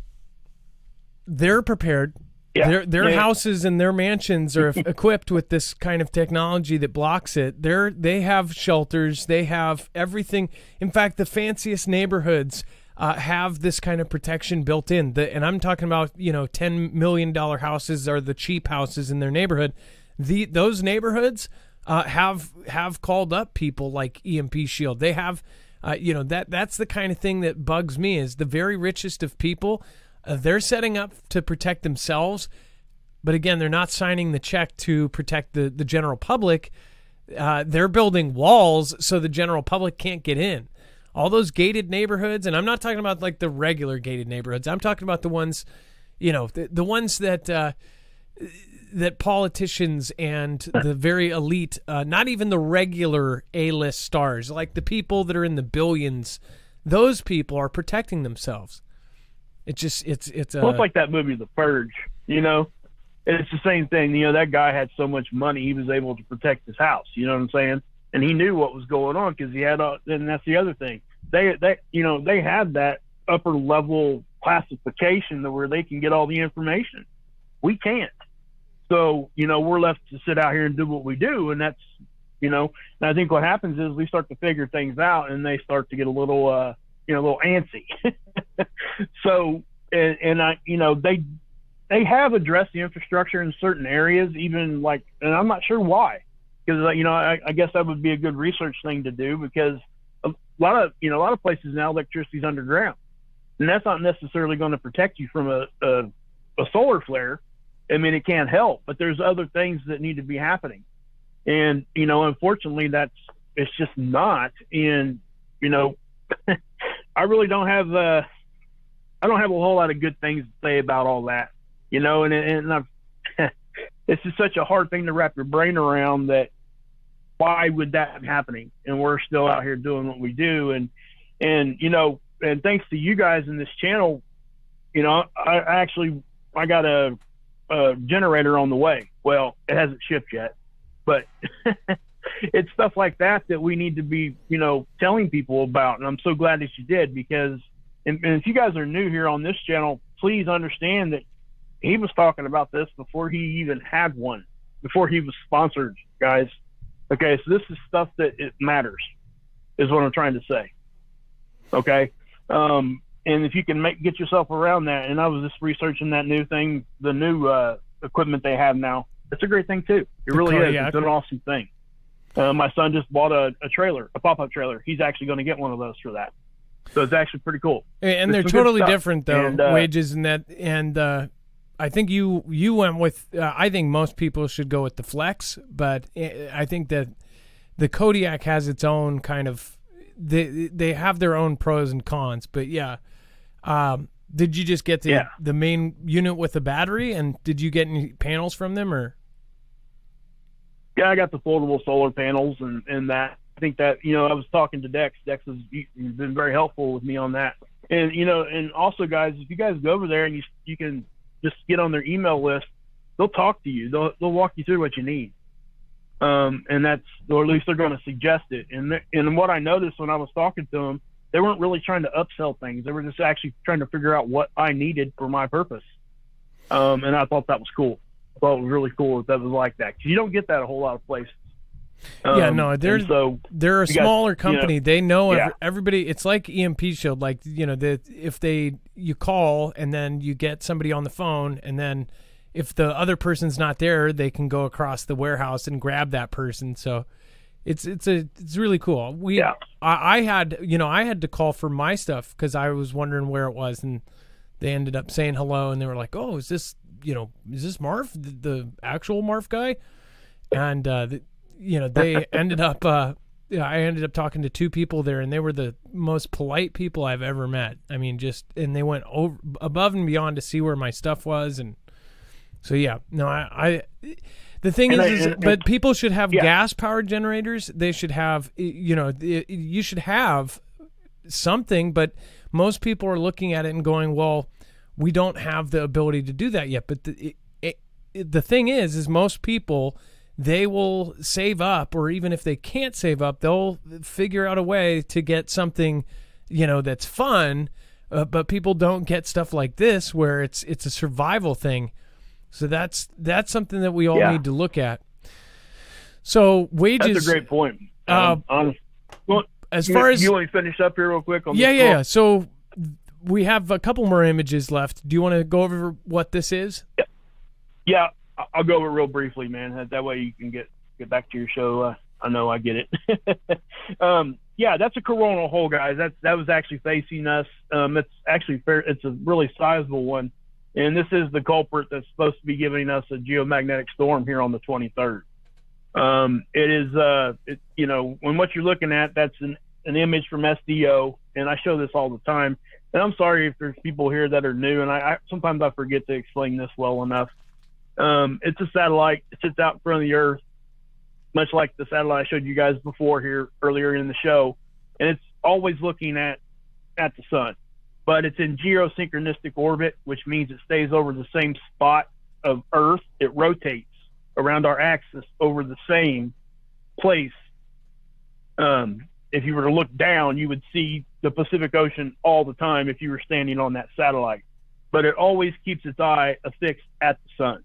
They're prepared. Yeah. Their houses and their mansions are equipped with this kind of technology that blocks it. They have shelters. They have everything. In fact, the fanciest neighborhoods have this kind of protection built in. And I'm talking about, $10 million houses are the cheap houses in their neighborhood. Those neighborhoods have called up people like EMP Shield. They have, that's the kind of thing that bugs me is the very richest of people. They're setting up to protect themselves, but again, they're not signing the check to protect the general public. They're building walls so the general public can't get in. All those gated neighborhoods, and I'm not talking about like the regular gated neighborhoods. I'm talking about the ones, the ones that politicians and the very elite, not even the regular A-list stars, like the people that are in the billions, those people are protecting themselves. It's like that movie, The Purge, it's the same thing. That guy had so much money, he was able to protect his house. You know what I'm saying? And he knew what was going on because he had, and that's the other thing. They have that upper level classification to where they can get all the information. We can't. So, we're left to sit out here and do what we do. And that's, and I think what happens is we start to figure things out and they start to get a little antsy. So, and they have addressed the infrastructure in certain areas, even like, and I'm not sure why, because I guess that would be a good research thing to do, because a lot of places now electricity's underground, and that's not necessarily going to protect you from a solar flare. I mean, it can't help, but there's other things that need to be happening, and unfortunately, it's just not. And, you know, I really don't have a whole lot of good things to say about all that, you know, and I've, it's just such a hard thing to wrap your brain around, that why would that be happening? And we're still out here doing what we do. And, you know, and thanks to you guys in this channel, you know, I got a generator on the way. Well, it hasn't shipped yet, but it's stuff like that we need to be, you know, telling people about. And I'm so glad that you did, because, and if you guys are new here on this channel, please understand that he was talking about this before he even had one, before he was sponsored, guys. Okay, so this is stuff that it matters, is what I'm trying to say. Okay, and if you can get yourself around that, and I was just researching that new thing, the new equipment they have now. It's a great thing too. It really is. It's an awesome thing. My son just bought a trailer, a pop-up trailer. He's actually going to get one of those for that. So it's actually pretty cool. And they're totally different, though, wages and that. And I think you went with. I think most people should go with the Flex, but I think that the Kodiak has its own kind of. They have their own pros and cons, but yeah. Did you just get the main unit with the battery, and did you get any panels from them, or? Yeah, I got the foldable solar panels and that. I think that, you know, I was talking to Dex. Dex has been very helpful with me on that. And, you know, and also, guys, if you guys go over there and you can just get on their email list, they'll talk to you. They'll walk you through what you need. And that's, or at least they're going to suggest it. And what I noticed when I was talking to them, they weren't really trying to upsell things. They were just actually trying to figure out what I needed for my purpose. And I thought that was cool. I thought it was really cool that was like that, because you don't get that a whole lot of places. Yeah, no, they're a smaller company. You know, they know everybody. It's like EMP Shield. Like, you know, if you call and then you get somebody on the phone, and then if the other person's not there, they can go across the warehouse and grab that person. So it's really cool. I had to call for my stuff because I was wondering where it was, and they ended up saying hello, and they were like, "Oh, is this Marf, the actual Marf guy?" And they ended up. I ended up talking to two people there, and they were the most polite people I've ever met. I mean, and they went above and beyond to see where my stuff was, and so the thing but people should have gas-powered generators. They should have, you should have something, but most people are looking at it and going, well, we don't have the ability to do that yet. But the thing is most people, they will save up, or even if they can't save up, they'll figure out a way to get something, that's fun. But people don't get stuff like this where it's a survival thing. So that's something that we all need to look at. So wages. That's a great point. As far as you want to finish up here real quick on yeah. So we have a couple more images left. Do you want to go over what this is? Yeah, I'll go over it real briefly, man. That way you can get back to your show. I know I get it. That's a coronal hole, guys. That was actually facing us. It's actually fair. It's a really sizable one. And this is the culprit that's supposed to be giving us a geomagnetic storm here on the 23rd. It is, when what you're looking at, that's an image from SDO, and I show this all the time. And I'm sorry if there's people here that are new, and I sometimes I forget to explain this well enough. It's a satellite. It sits out in front of the Earth, much like the satellite I showed you guys before here earlier in the show, and it's always looking at the sun. But it's in geosynchronistic orbit, which means it stays over the same spot of Earth. It rotates around our axis over the same place. If you were to look down, you would see the Pacific Ocean all the time if you were standing on that satellite. But it always keeps its eye affixed at the sun.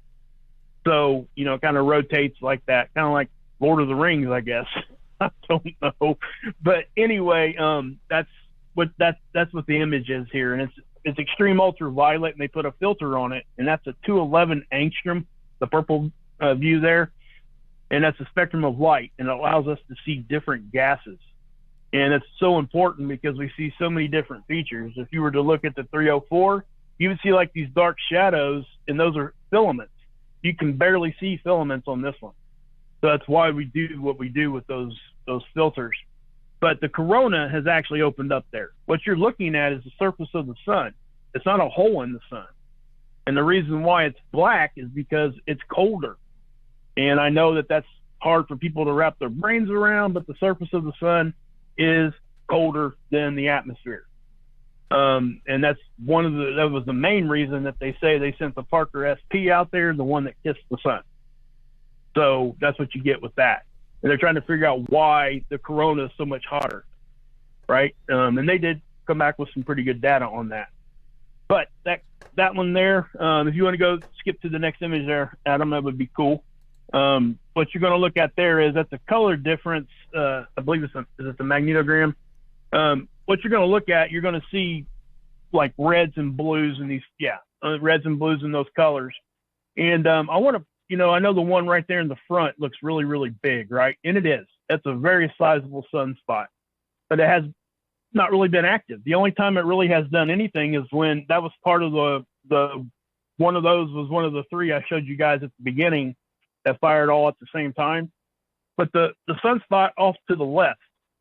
So, kind of rotates like that, kind of like Lord of the Rings, I guess. I don't know. But anyway, that's what the image is here, and it's extreme ultraviolet, and they put a filter on it, and that's a 211 angstrom, the purple view there, and that's a spectrum of light, and it allows us to see different gases. And it's so important because we see so many different features. If you were to look at the 304, you would see like these dark shadows, and those are filaments. You can barely see filaments on this one. So that's why we do what we do with those those filters. But the corona has actually opened up there. What you're looking at is the surface of the sun. It's not a hole in the sun. And the reason why it's black is because it's colder. And I know that that's hard for people to wrap their brains around, but the surface of the sun is colder than the atmosphere. And that was the main reason that they say they sent the Parker SP out there, the one that kissed the sun. So that's what you get with that. And they're trying to figure out why the corona is so much hotter, right? And they did come back with some pretty good data on that. But that one there, if you want to go skip to the next image there, Adam, that would be cool. What you're going to look at there is that the color difference, I believe is it the magnetogram? What you're going to look at, you're going to see like reds and blues in these, reds and blues in those colors. And I want to, I know the one right there in the front looks really, really big, right? And it is. That's a very sizable sunspot, but it has not really been active. The only time it really has done anything is when that was part of the one of those was one of the three I showed you guys at the beginning that fired all at the same time. But the sunspot off to the left,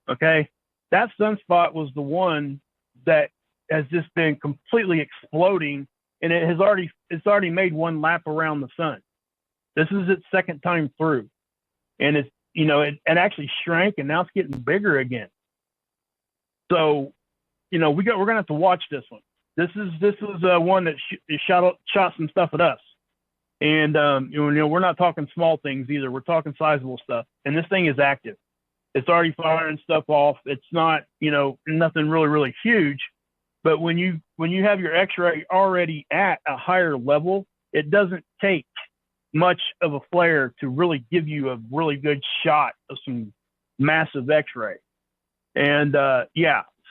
okay, that sunspot was the one that has just been completely exploding, and it's already made one lap around the sun. This is its second time through, and it's it actually shrank, and now it's getting bigger again. So, we're gonna have to watch this one. This is one that shot some stuff at us, and we're not talking small things either. We're talking sizable stuff, and this thing is active. It's already firing stuff off. It's not nothing really really huge, but when you have your X-ray already at a higher level, it doesn't take much of a flare to really give you a really good shot of some massive X-ray. And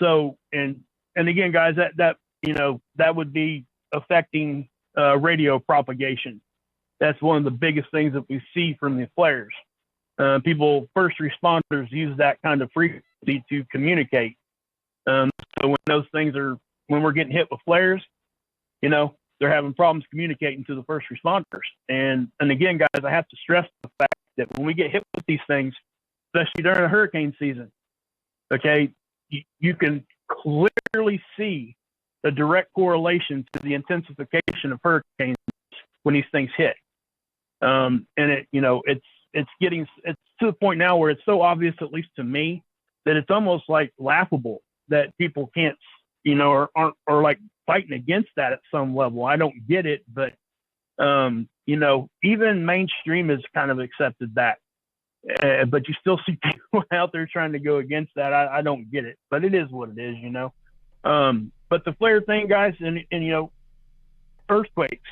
so and again, guys, that would be affecting radio propagation. That's one of the biggest things that we see from the flares. First responders use that kind of frequency to communicate. So when we're getting hit with flares, they're having problems communicating to the first responders. And again, guys, I have to stress the fact that when we get hit with these things, especially during a hurricane season, okay, you can clearly see the direct correlation to the intensification of hurricanes when these things hit. And it's to the point now where it's so obvious, at least to me, that it's almost like laughable that people can't, or like fighting against that at some level. I don't get it, but even mainstream has kind of accepted that. But you still see people out there trying to go against that. I don't get it, but it is what it is, But the flare thing, guys, and earthquakes,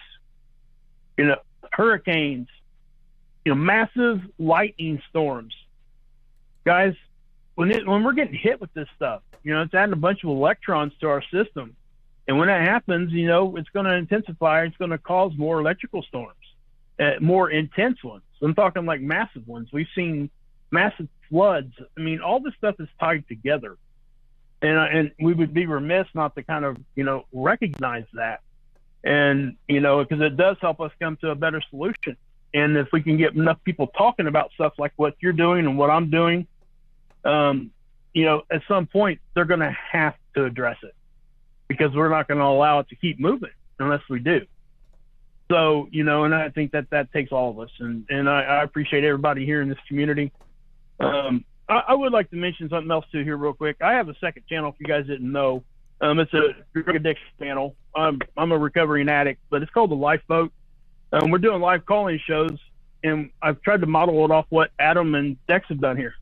hurricanes, massive lightning storms, guys. When we're getting hit with this stuff, it's adding a bunch of electrons to our system, and when that happens, it's going to intensify. It's going to cause more electrical storms, more intense ones. I'm talking like massive ones. We've seen massive floods. I mean, all this stuff is tied together, and we would be remiss not to kind of recognize that, and because it does help us come to a better solution. And if we can get enough people talking about stuff like what you're doing and what I'm doing, at some point they're going to have to address it, because we're not going to allow it to keep moving unless we do. So, and I think that takes all of us, and I appreciate everybody here in this community. I would like to mention something else too here real quick. I have a second channel, if you guys didn't know. It's a drug addiction channel. I'm a recovering addict, but it's called The Lifeboat. We're doing live calling shows, and I've tried to model it off what Adam and Dex have done here.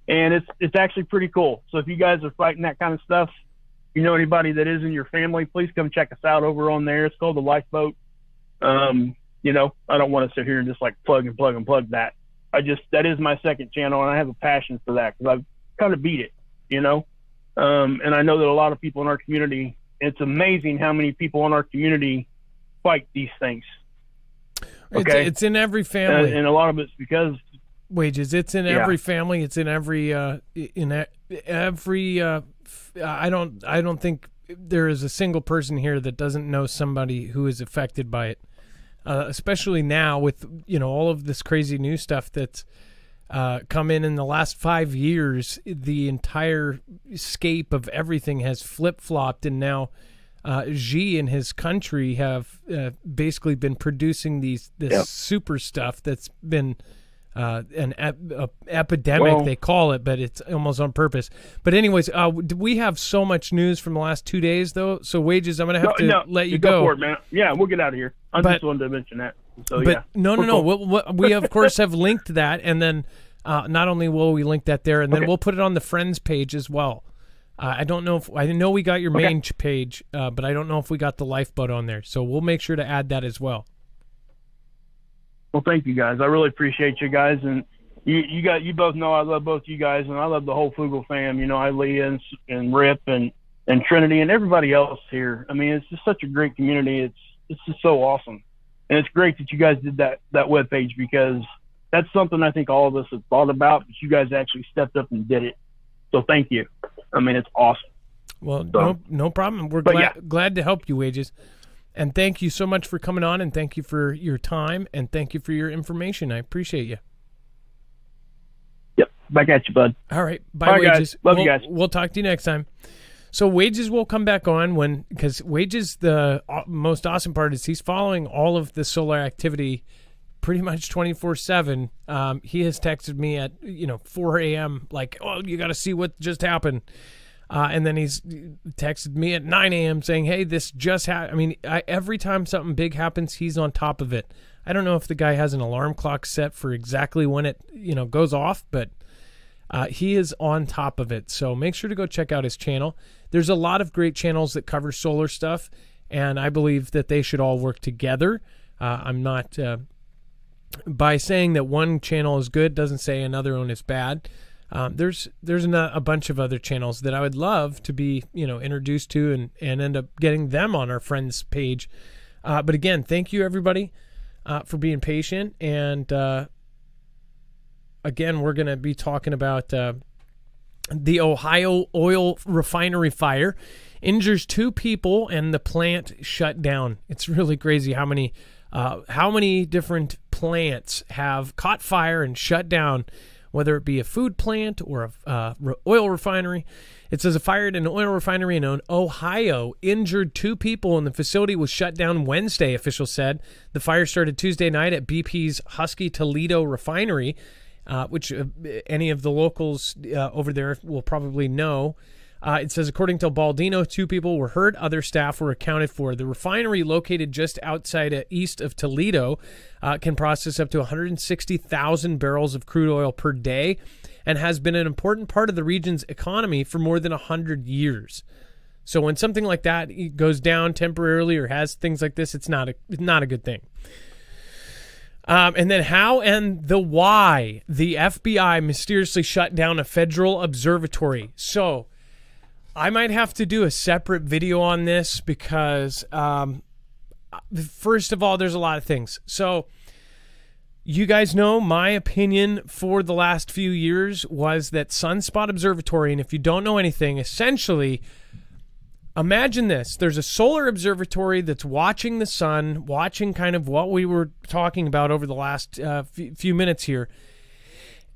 And it's actually pretty cool. So if you guys are fighting that kind of stuff, anybody that is in your family, please come check us out over on there. It's called The Lifeboat. I don't want to sit here and just like plug that. That is my second channel, and I have a passion for that because I've kind of beat it, and I know that a lot of people in our community, it's amazing how many people in our community fight these things. Okay. It's in every family. And a lot of it's because Wages. It's in every family. It's in every, I don't think there is a single person here that doesn't know somebody who is affected by it. Especially now with, all of this crazy new stuff that's come in the last 5 years, the entire scape of everything has flip-flopped, and now Xi and his country have basically been producing this super stuff that's been an epidemic, they call it, but it's almost on purpose. But anyways, we have so much news from the last 2 days, though. So Wages, I'm going to have to let you go. Go for it, man. Yeah, we'll get out of here. I just wanted to mention that. So, No. We of course have linked that, and then not only will we link that there, and then we'll put it on the Friends page as well. I don't know if I know we got your main page, but I don't know if we got the lifeboat on there. So we'll make sure to add that as well. Well, thank you guys. I really appreciate you guys, and you both know I love both you guys, and I love the whole Foogle fam. You know, Leah and Rip and Trinity and everybody else here. I mean, it's just such a great community. It's just so awesome, and it's great that you guys did that webpage, because that's something I think all of us have thought about, but you guys actually stepped up and did it. So thank you. I mean, it's awesome. Well, no problem. We're glad to help you, Wages. And thank you so much for coming on, and thank you for your time, and thank you for your information. I appreciate you. Yep. Back at you, bud. All right. Bye, Wages. Guys. Love you guys. We'll talk to you next time. So Wages will come back on because Wages, the most awesome part is he's following all of the solar activity pretty much 24/7. He has texted me at 4 a.m. like, oh, you got to see what just happened. And then he's texted me at 9 a.m. saying, hey, this just happened. I mean, every time something big happens, he's on top of it. I don't know if the guy has an alarm clock set for exactly when it goes off, but he is on top of it. So make sure to go check out his channel. There's a lot of great channels that cover solar stuff, and I believe that they should all work together. I'm not by saying that one channel is good doesn't say another one is bad. There's a bunch of other channels that I would love to be introduced to and end up getting them on our Friends page. But again, thank you everybody for being patient. And again, we're going to be talking about the Ohio oil refinery fire injures 2 people and the plant shut down. It's really crazy how many different plants have caught fire and shut down, whether it be a food plant or a oil refinery. It says a fire at an oil refinery in Ohio injured 2 people, and the facility was shut down Wednesday, officials said. The fire started Tuesday night at BP's Husky Toledo refinery, which any of the locals over there will probably know. It says, according to Baldino, 2 people were hurt. Other staff were accounted for. The refinery, located just outside east of Toledo, can process up to 160,000 barrels of crude oil per day and has been an important part of the region's economy for more than 100 years. So when something like that goes down temporarily or has things like this, it's not a good thing. And then how and the why the FBI mysteriously shut down a federal observatory. So I might have to do a separate video on this because, first of all, there's a lot of things. So you guys know my opinion for the last few years was that Sunspot Observatory, and if you don't know anything, essentially, imagine this. There's a solar observatory that's watching the sun, watching kind of what we were talking about over the last few minutes here.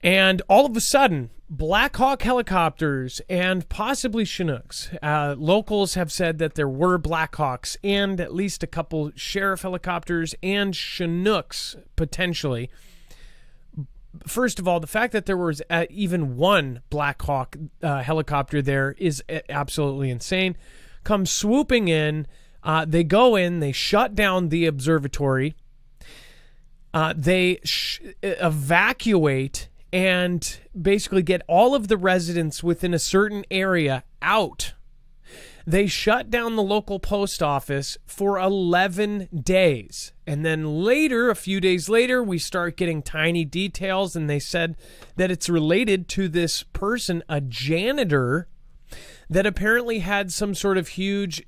And all of a sudden, Black Hawk helicopters and possibly Chinooks. Locals have said that there were Black Hawks and at least a couple sheriff helicopters and Chinooks, potentially. First of all, the fact that there was even one Black Hawk helicopter there is absolutely insane. Come swooping in. They go in. They shut down the observatory. They evacuate and basically get all of the residents within a certain area out. They shut down the local post office for 11 days. And then later, a few days later, we start getting tiny details, and they said that it's related to this person, a janitor, that apparently had some sort of huge,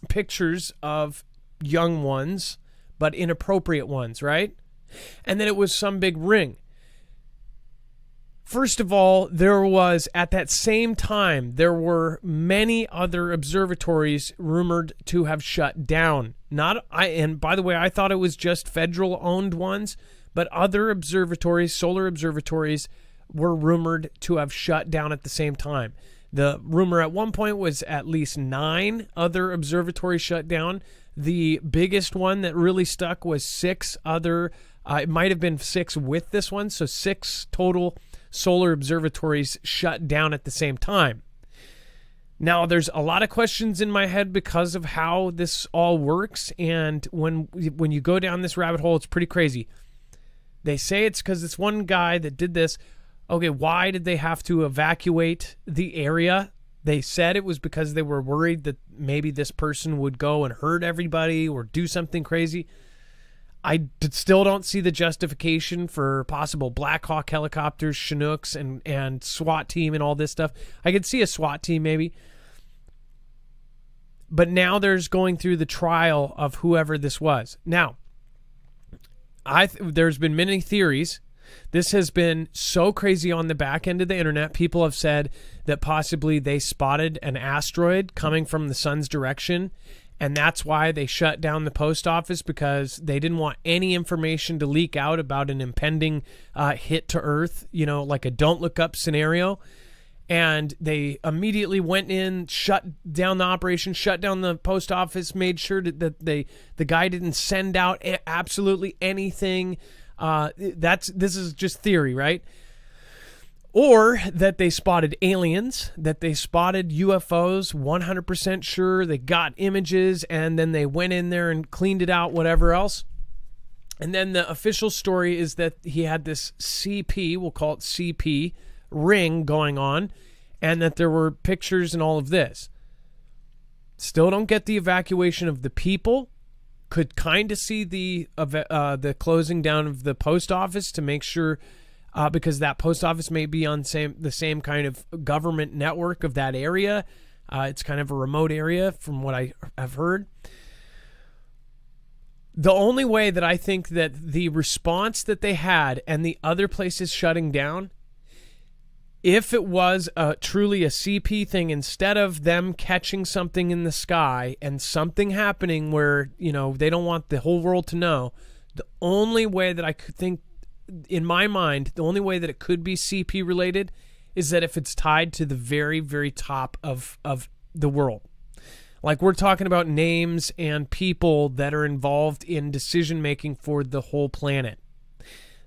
pictures of young ones, but inappropriate ones, right? And then it was some big ring. First of all, there was, at that same time, there were many other observatories rumored to have shut down. And by the way, I thought it was just federal-owned ones, but other observatories, solar observatories, were rumored to have shut down at the same time. The rumor at one point was at least 9 other observatories shut down. The biggest one that really stuck was 6 other, it might have been 6 with this one, so 6 total solar observatories shut down at the same time. Now, there's a lot of questions in my head because of how this all works, and when you go down this rabbit hole, it's pretty crazy. They say it's because it's one guy that did this. Okay, why did they have to evacuate the area? They said it was because they were worried that maybe this person would go and hurt everybody or do something crazy. I still don't see the justification for possible Black Hawk helicopters, Chinooks, and SWAT team and all this stuff. I could see a SWAT team maybe. But now there's going through the trial of whoever this was. Now, there's been many theories. This has been so crazy on the back end of the internet. People have said that possibly they spotted an asteroid coming from the sun's direction, and that's why they shut down the post office, because they didn't want any information to leak out about an impending hit to Earth, like a don't look up scenario. And they immediately went in, shut down the operation, shut down the post office, made sure that the guy didn't send out absolutely anything. This is just theory, right? Or that they spotted aliens, that they spotted UFOs, 100% sure. They got images, and then they went in there and cleaned it out, whatever else. And then the official story is that he had this CP, we'll call it CP, ring going on, and that there were pictures and all of this. Still don't get the evacuation of the people. Could kind of see the closing down of the post office to make sure, because that post office may be on the same kind of government network of that area. It's kind of a remote area from what I have heard. The only way that I think that the response that they had and the other places shutting down, if it was truly a CP thing, instead of them catching something in the sky and something happening where, they don't want the whole world to know, the only way that I could think, in my mind, the only way that it could be CP related is that if it's tied to the very, very top of the world. Like, we're talking about names and people that are involved in decision making for the whole planet.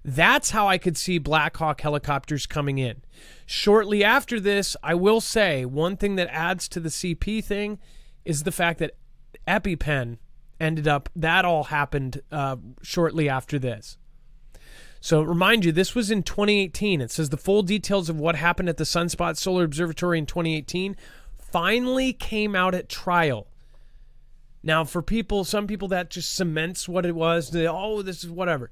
That's how I could see Black Hawk helicopters coming in. Shortly after this, I will say one thing that adds to the CP thing is the fact that EpiPen that all happened shortly after this. So remind you, this was in 2018. It says the full details of what happened at the Sunspot Solar Observatory in 2018 finally came out at trial. Now, for some people that just cements what it was. This is whatever.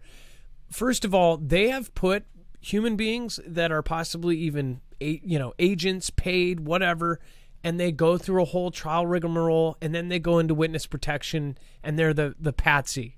First of all, they have put human beings that are possibly even, agents, paid, whatever, and they go through a whole trial rigmarole, and then they go into witness protection, and they're the patsy.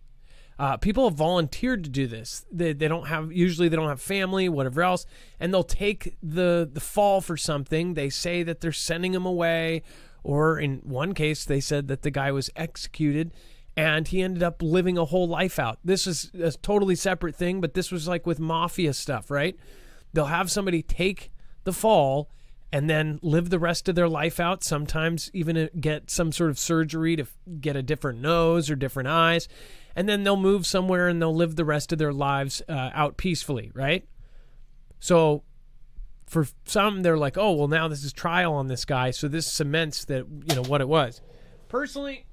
People have volunteered to do this. Usually they don't have family, whatever else, and they'll take the fall for something. They say that they're sending them away, or in one case, they said that the guy was executed, and he ended up living a whole life out. This is a totally separate thing, but this was like with mafia stuff, right? They'll have somebody take the fall and then live the rest of their life out, sometimes even get some sort of surgery to get a different nose or different eyes, and then they'll move somewhere and they'll live the rest of their lives out peacefully, right? So for some, they're like, oh, well, now this is trial on this guy, so this cements that, what it was. Personally,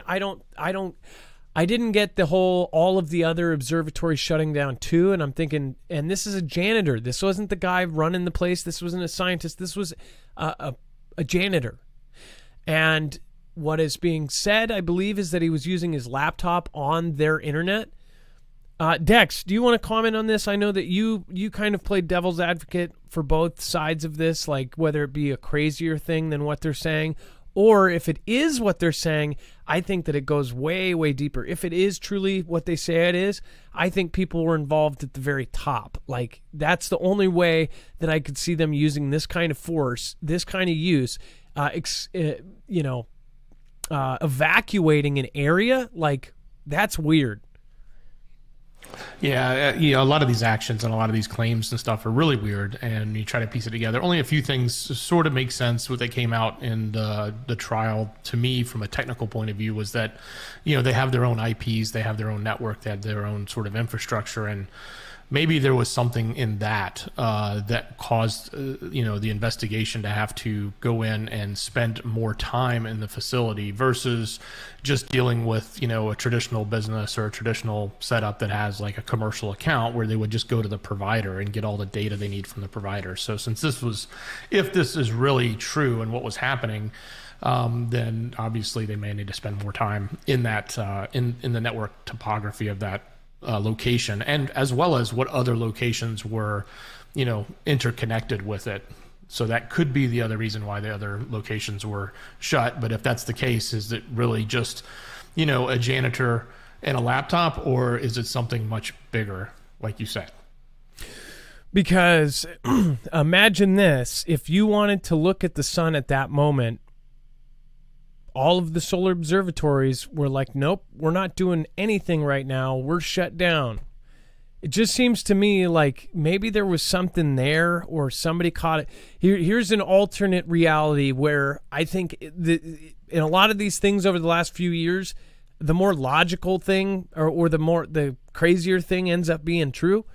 I didn't get the whole, all of the other observatories shutting down too. And I'm thinking, and this is a janitor. This wasn't the guy running the place. This wasn't a scientist. This was a janitor. And what is being said, I believe, is that he was using his laptop on their internet. Dex, do you want to comment on this? I know that you kind of played devil's advocate for both sides of this, like whether it be a crazier thing than what they're saying, or if it is what they're saying, I think that it goes way, way deeper. If it is truly what they say it is, I think people were involved at the very top. Like, that's the only way that I could see them using this kind of force, this kind of use, evacuating an area. Like, that's weird. Yeah, a lot of these actions and a lot of these claims and stuff are really weird, and you try to piece it together. Only a few things sort of make sense. What they came out in the trial to me from a technical point of view was that, they have their own IPs, they have their own network, they have their own sort of infrastructure, and maybe there was something in that that caused, the investigation to have to go in and spend more time in the facility versus just dealing with, a traditional business or a traditional setup that has like a commercial account where they would just go to the provider and get all the data they need from the provider. So if this is really true and what was happening, then obviously they may need to spend more time in that, in the network topography of that location, and as well as what other locations were, interconnected with it. So that could be the other reason why the other locations were shut. But if that's the case, is it really just, a janitor and a laptop, or is it something much bigger, like you said? Because imagine this, if you wanted to look at the sun at that moment, all of the solar observatories were like, nope, we're not doing anything right now. We're shut down. It just seems to me like maybe there was something there or somebody caught it. Here's an alternate reality where I think in a lot of these things over the last few years, the more logical thing or the crazier thing ends up being true.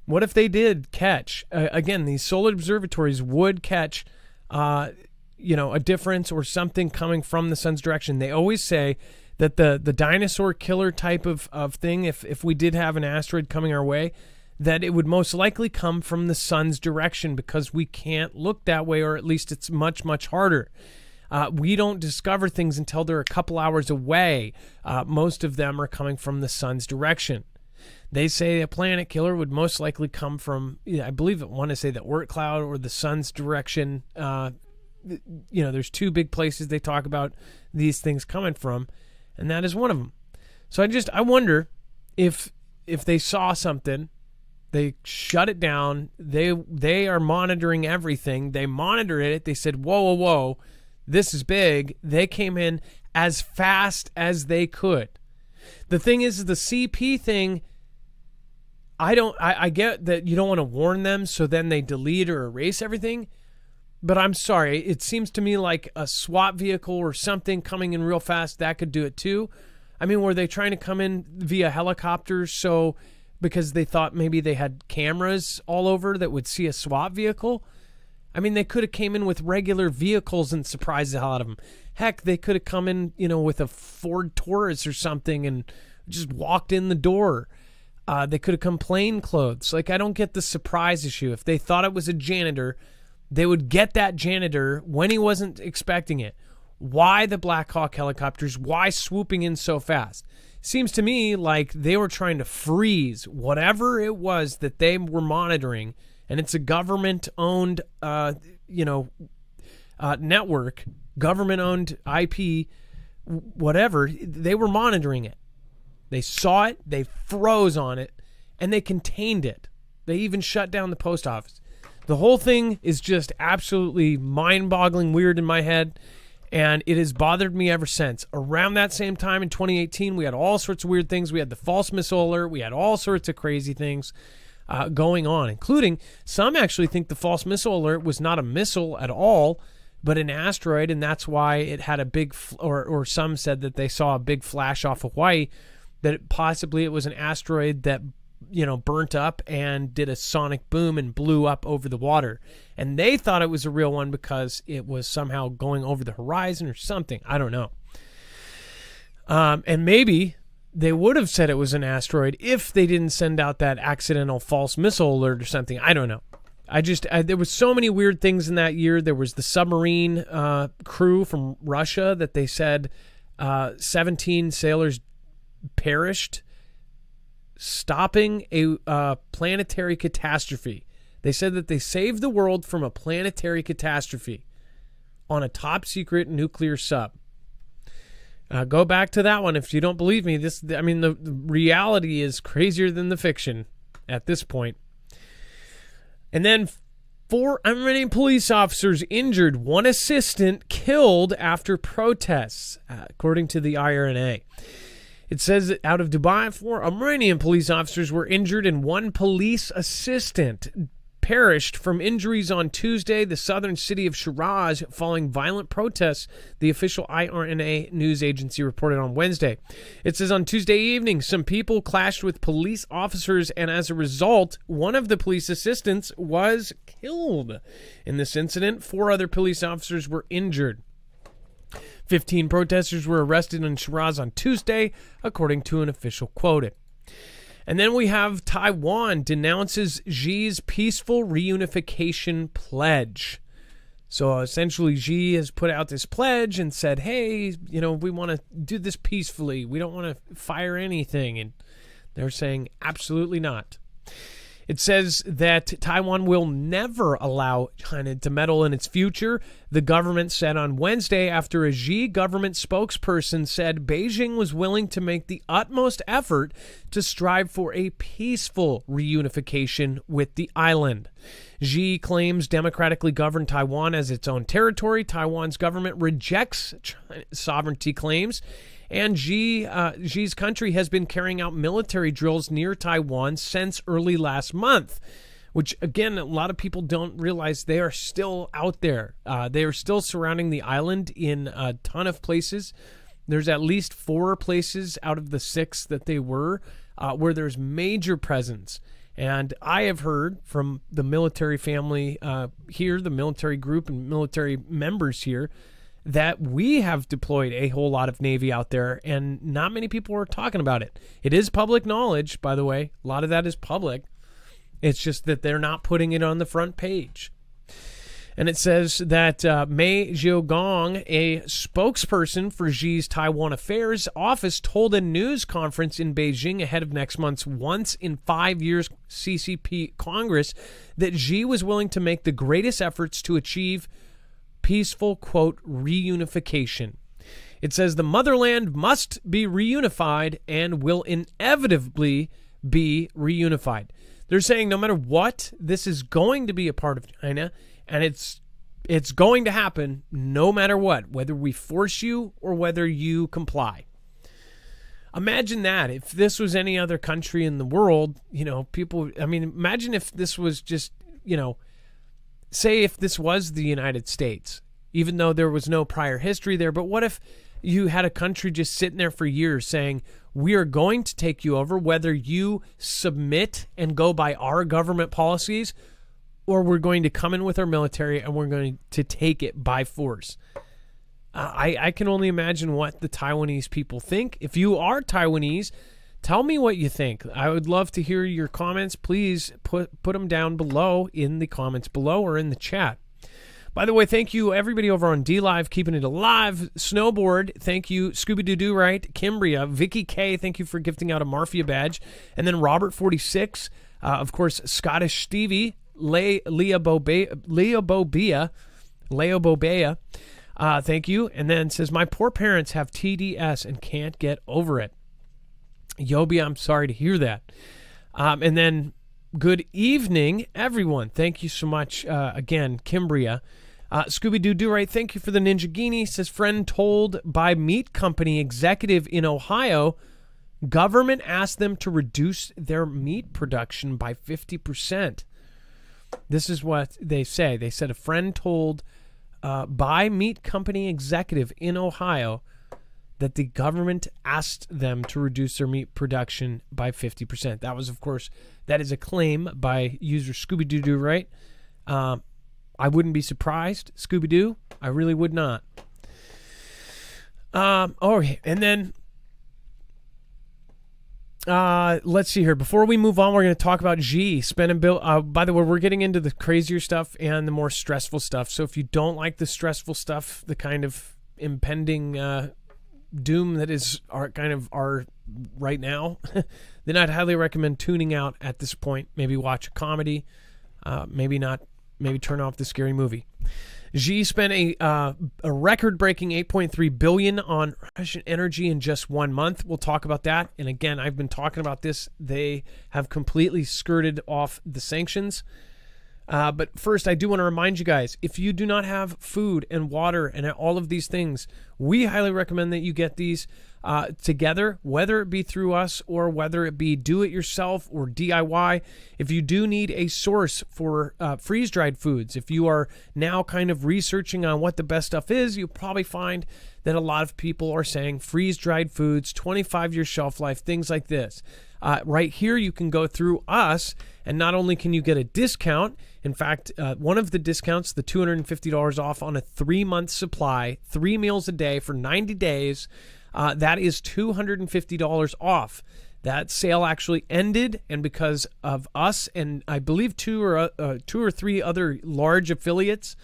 What if they did catch, again, these solar observatories would catch, a difference or something coming from the sun's direction. They always say that the dinosaur killer type of thing, if we did have an asteroid coming our way, that it would most likely come from the sun's direction because we can't look that way, or at least it's much, much harder. We don't discover things until they're a couple hours away. Most of them are coming from the sun's direction. They say a planet killer would most likely come from, I believe I want to say the Oort cloud or the sun's direction. There's two big places they talk about these things coming from, and that is one of them. So I wonder if they saw something, they shut it down, they are monitoring everything, they monitored it, they said, whoa, this is big. They came in as fast as they could. The thing is, the CP thing, I get that you don't want to warn them, so then they delete or erase everything. But I'm sorry, it seems to me like a SWAT vehicle or something coming in real fast, that could do it too. I mean, were they trying to come in via helicopters because they thought maybe they had cameras all over that would see a SWAT vehicle? I mean, they could have came in with regular vehicles and surprised the hell out of them. Heck, they could have come in, with a Ford Taurus or something and just walked in the door. They could have come plain clothes. Like, I don't get the surprise issue. If they thought it was a janitor, they would get that janitor when he wasn't expecting it. Why the Black Hawk helicopters? Why swooping in so fast? Seems to me like they were trying to freeze whatever it was that they were monitoring, and it's a government-owned, network, government-owned IP, whatever. They were monitoring it. They saw it, they froze on it, and they contained it. They even shut down the post office. The whole thing is just absolutely mind-boggling weird in my head, and it has bothered me ever since. Around that same time in 2018, we had all sorts of weird things. We had the false missile alert. We had all sorts of crazy things going on, including some actually think the false missile alert was not a missile at all, but an asteroid, and that's why it had a big, or some said that they saw a big flash off of Hawaii, that possibly it was an asteroid that burnt up and did a sonic boom and blew up over the water. And they thought it was a real one because it was somehow going over the horizon or something. I don't know. And maybe they would have said it was an asteroid if they didn't send out that accidental false missile alert or something. I don't know. There was so many weird things in that year. There was the submarine crew from Russia that they said 17 sailors perished stopping a planetary catastrophe. They said that they saved the world from a planetary catastrophe on a top secret nuclear sub. Go back to that one if you don't believe me. The reality is crazier than the fiction at this point. And then 4 unnamed police officers injured, 1 assistant killed after protests, according to the IRNA. It says that out of Dubai, 4 Iranian police officers were injured and 1 police assistant perished from injuries on Tuesday. The southern city of Shiraz following violent protests, the official IRNA news agency reported on Wednesday. It says on Tuesday evening, some people clashed with police officers, and as a result, one of the police assistants was killed. In this incident, 4 other police officers were injured. 15 protesters were arrested in Shiraz on Tuesday, according to an official quote. And then we have Taiwan denounces Xi's peaceful reunification pledge. So essentially, Xi has put out this pledge and said, hey, we want to do this peacefully. We don't want to fire anything. And they're saying absolutely not. It says that Taiwan will never allow China to meddle in its future. The government said on Wednesday after a Xi government spokesperson said Beijing was willing to make the utmost effort to strive for a peaceful reunification with the island. Xi claims democratically governed Taiwan as its own territory. Taiwan's government rejects sovereignty claims. And Xi's country has been carrying out military drills near Taiwan since early last month, which, again, a lot of people don't realize they are still out there. They are still surrounding the island in a ton of places. There's at least 4 places out of the 6 that they were where there's major presence. And I have heard from the military family here, the military group and military members here, that we have deployed a whole lot of Navy out there, and not many people are talking about it. It is public knowledge, by the way. A lot of that is public. It's just that they're not putting it on the front page. And it says that Mei Jiogong, a spokesperson for Xi's Taiwan Affairs office, told a news conference in Beijing ahead of next month's once in 5 years CCP Congress that Xi was willing to make the greatest efforts to achieve peaceful, quote, reunification. It says the motherland must be reunified and will inevitably be reunified. They're saying no matter what, this is going to be a part of China, and it's going to happen no matter what, whether we force you or whether you comply. Imagine that. If this was any other country in the world, imagine if this was just, say if this was the United States, even though there was no prior history there, but what if you had a country just sitting there for years saying, we are going to take you over, whether you submit and go by our government policies, or we're going to come in with our military and we're going to take it by force. I can only imagine what the Taiwanese people think. If you are Taiwanese, tell me what you think. I would love to hear your comments. Please put them down below in the comments below or in the chat. By the way, thank you everybody over on DLive, keeping it alive. Snowboard, thank you. Scooby-Doo right, Kimbria, Vicky K, thank you for gifting out a Marfia badge. And then Robert46, of course, Scottish Stevie, Leo Bobea, thank you. And then says, my poor parents have TDS and can't get over it. Yobi, I'm sorry to hear that. And then good evening, everyone. Thank you so much again, Kimbria. Scooby-Doo Do-Right, thank you for the Ninja Guinea. Says, friend told by meat company executive in Ohio, government asked them to reduce their meat production by 50%. This is what they say. They said a friend told by meat company executive in Ohio that the government asked them to reduce their meat production by 50%. That was, of course, that is a claim by user Scooby-Doo, right? I wouldn't be surprised, Scooby-Doo. I really would not. And then let's see here. Before we move on, we're going to talk about Xi, spend and build. By the way, we're getting into the crazier stuff and the more stressful stuff. So if you don't like the stressful stuff, the kind of impending doom that is our right now, then I'd highly recommend tuning out at this point. Maybe watch a comedy, maybe not, maybe turn off the scary movie. Xi spent a record-breaking $8.3 billion on Russian energy in just 1 month. We'll talk about that. And again, I've been talking about this. They have completely skirted off the sanctions. But first, I do want to remind you guys, if you do not have food and water and all of these things, we highly recommend that you get these. together, whether it be through us or whether it be do-it-yourself or DIY. If you do need a source for freeze-dried foods, if you are now kind of researching on what the best stuff is, you'll probably find that a lot of people are saying freeze-dried foods, 25-year shelf life, things like this. Right here, you can go through us, and not only can you get a discount, in fact, one of the discounts, the $250 off on a 3-month supply, 3 meals a day for 90 days, that is $250 off. That sale actually ended, and because of us and I believe two or three other large affiliates,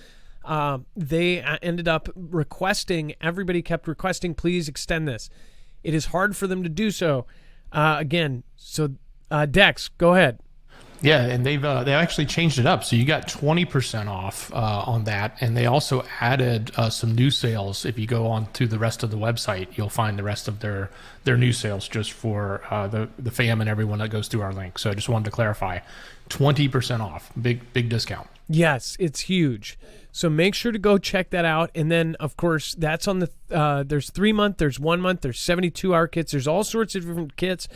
they ended up requesting, everybody kept requesting, please extend this. It is hard for them to do so. Dex, go ahead. Yeah, and they actually changed it up. So you got 20% off on that, and they also added some new sales. If you go on to the rest of the website, you'll find the rest of their new sales just for the fam and everyone that goes through our link. So I just wanted to clarify, 20% off, big discount. Yes, it's huge. So make sure to go check that out. And then, of course, that's on the there's 3 month, there's 1 month, there's 72-hour kits, there's all sorts of different kits.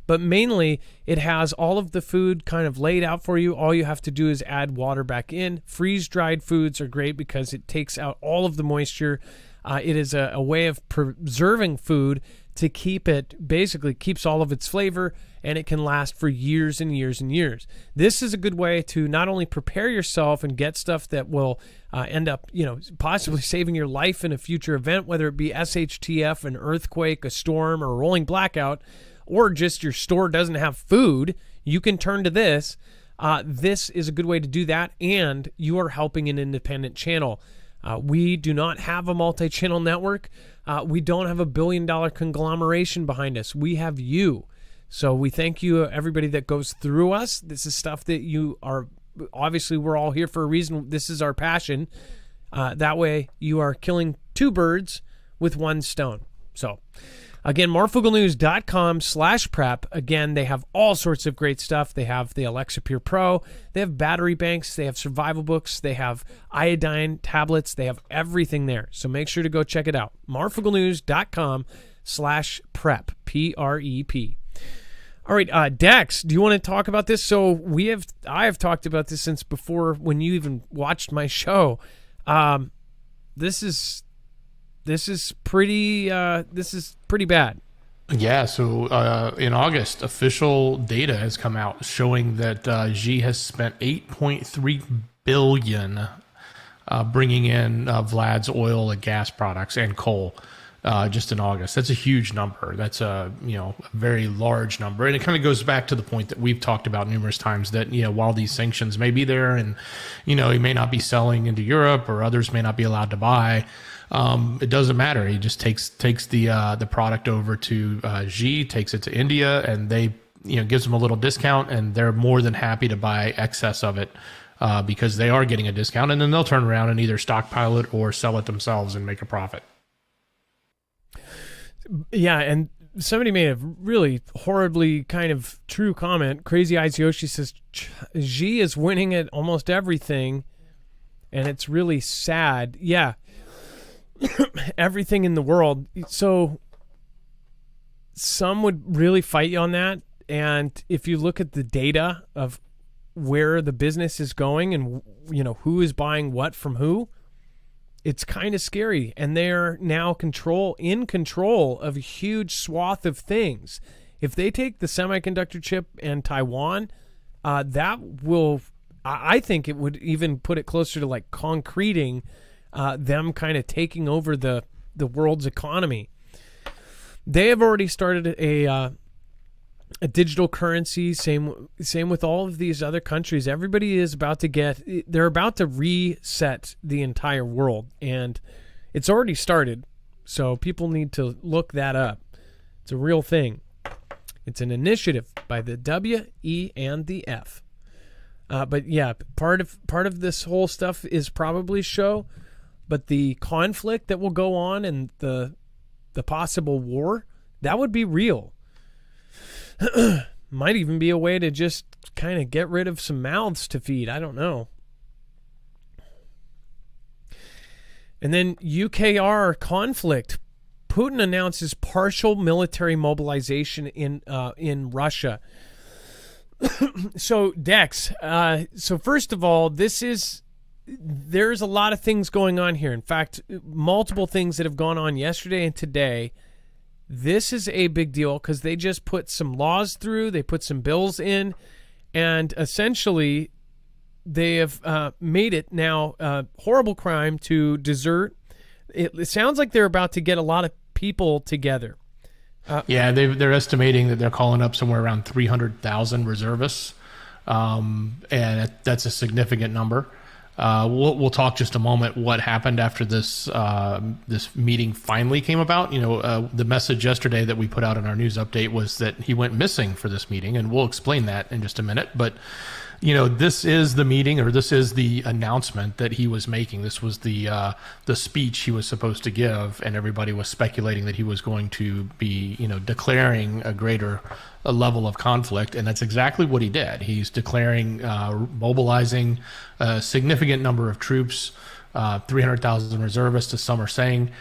But mainly, it has all of the food kind of laid out for you. All you have to do is add water back in. Freeze-dried foods are great because it takes out all of the moisture. It is a way of preserving food to keep it, basically keeps all of its flavor, and it can last for years and years and years. This is a good way to not only prepare yourself and get stuff that will end up, possibly saving your life in a future event, whether it be SHTF, an earthquake, a storm, or a rolling blackout, or just your store doesn't have food, you can turn to this. This is a good way to do that, and you are helping an independent channel. We do not have a multi-channel network. We don't have a billion-dollar conglomeration behind us. We have you. So we thank you, everybody that goes through us. This is stuff that you are, obviously we're all here for a reason. This is our passion. That way you are killing 2 birds with 1 stone. So again, marfooglenews.com/prep. Again, they have all sorts of great stuff. They have the Alexa Pure Pro. They have battery banks. They have survival books. They have iodine tablets. They have everything there. So make sure to go check it out. marfooglenews.com/prep. PREP. All right, Dex, do you want to talk about this? So I have talked about this since before when you even watched my show. This is pretty bad. Yeah, so in August, official data has come out showing that Xi has spent $8.3 billion bringing in Vlad's oil and gas products and coal just in August. That's a huge number. That's a very large number, and it kind of goes back to the point that we've talked about numerous times that while these sanctions may be there, and he may not be selling into Europe or others may not be allowed to buy. It doesn't matter. He just takes the product over to Xi, takes it to India, and they gives them a little discount, and they're more than happy to buy excess of it because they are getting a discount, and then they'll turn around and either stockpile it or sell it themselves and make a profit. Yeah, and somebody made a really horribly kind of true comment. Crazy Eyes Yoshi says Xi is winning at almost everything, and it's really sad. Yeah. Everything in the world. So some would really fight you on that. And if you look at the data of where the business is going and who is buying what from who, it's kind of scary. And they're now in control of a huge swath of things. If they take the semiconductor chip and Taiwan, that will, I think it would even put it closer to like concreting them kind of taking over the world's economy. They have already started a digital currency. Same with all of these other countries. Everybody is they're about to reset the entire world, and it's already started. So people need to look that up. It's a real thing. It's an initiative by the W, E, and the F. But yeah, part of this whole stuff is probably show. But the conflict that will go on and the possible war, that would be real. Might even be a way to just kind of get rid of some mouths to feed. I don't know. And then UKR conflict Putin announces partial military mobilization in Russia. So, Dex, so first of all, there's a lot of things going on here. In fact, multiple things that have gone on yesterday and today. This is a big deal because they just put some laws through, they put some bills in, and essentially they have made it now a horrible crime to desert. It sounds like they're about to get a lot of people together. They're estimating that they're calling up somewhere around 300,000 reservists, and that's a significant number. We'll talk just a moment what happened after this meeting finally came about. The message yesterday that we put out in our news update was that he went missing for this meeting, and we'll explain that in just a minute. But this is the meeting, or this is the announcement that he was making. This was the speech he was supposed to give, and everybody was speculating that he was going to be, declaring a greater level of conflict, and that's exactly what he did. He's declaring, mobilizing a significant number of troops, 300,000 reservists, as some are saying.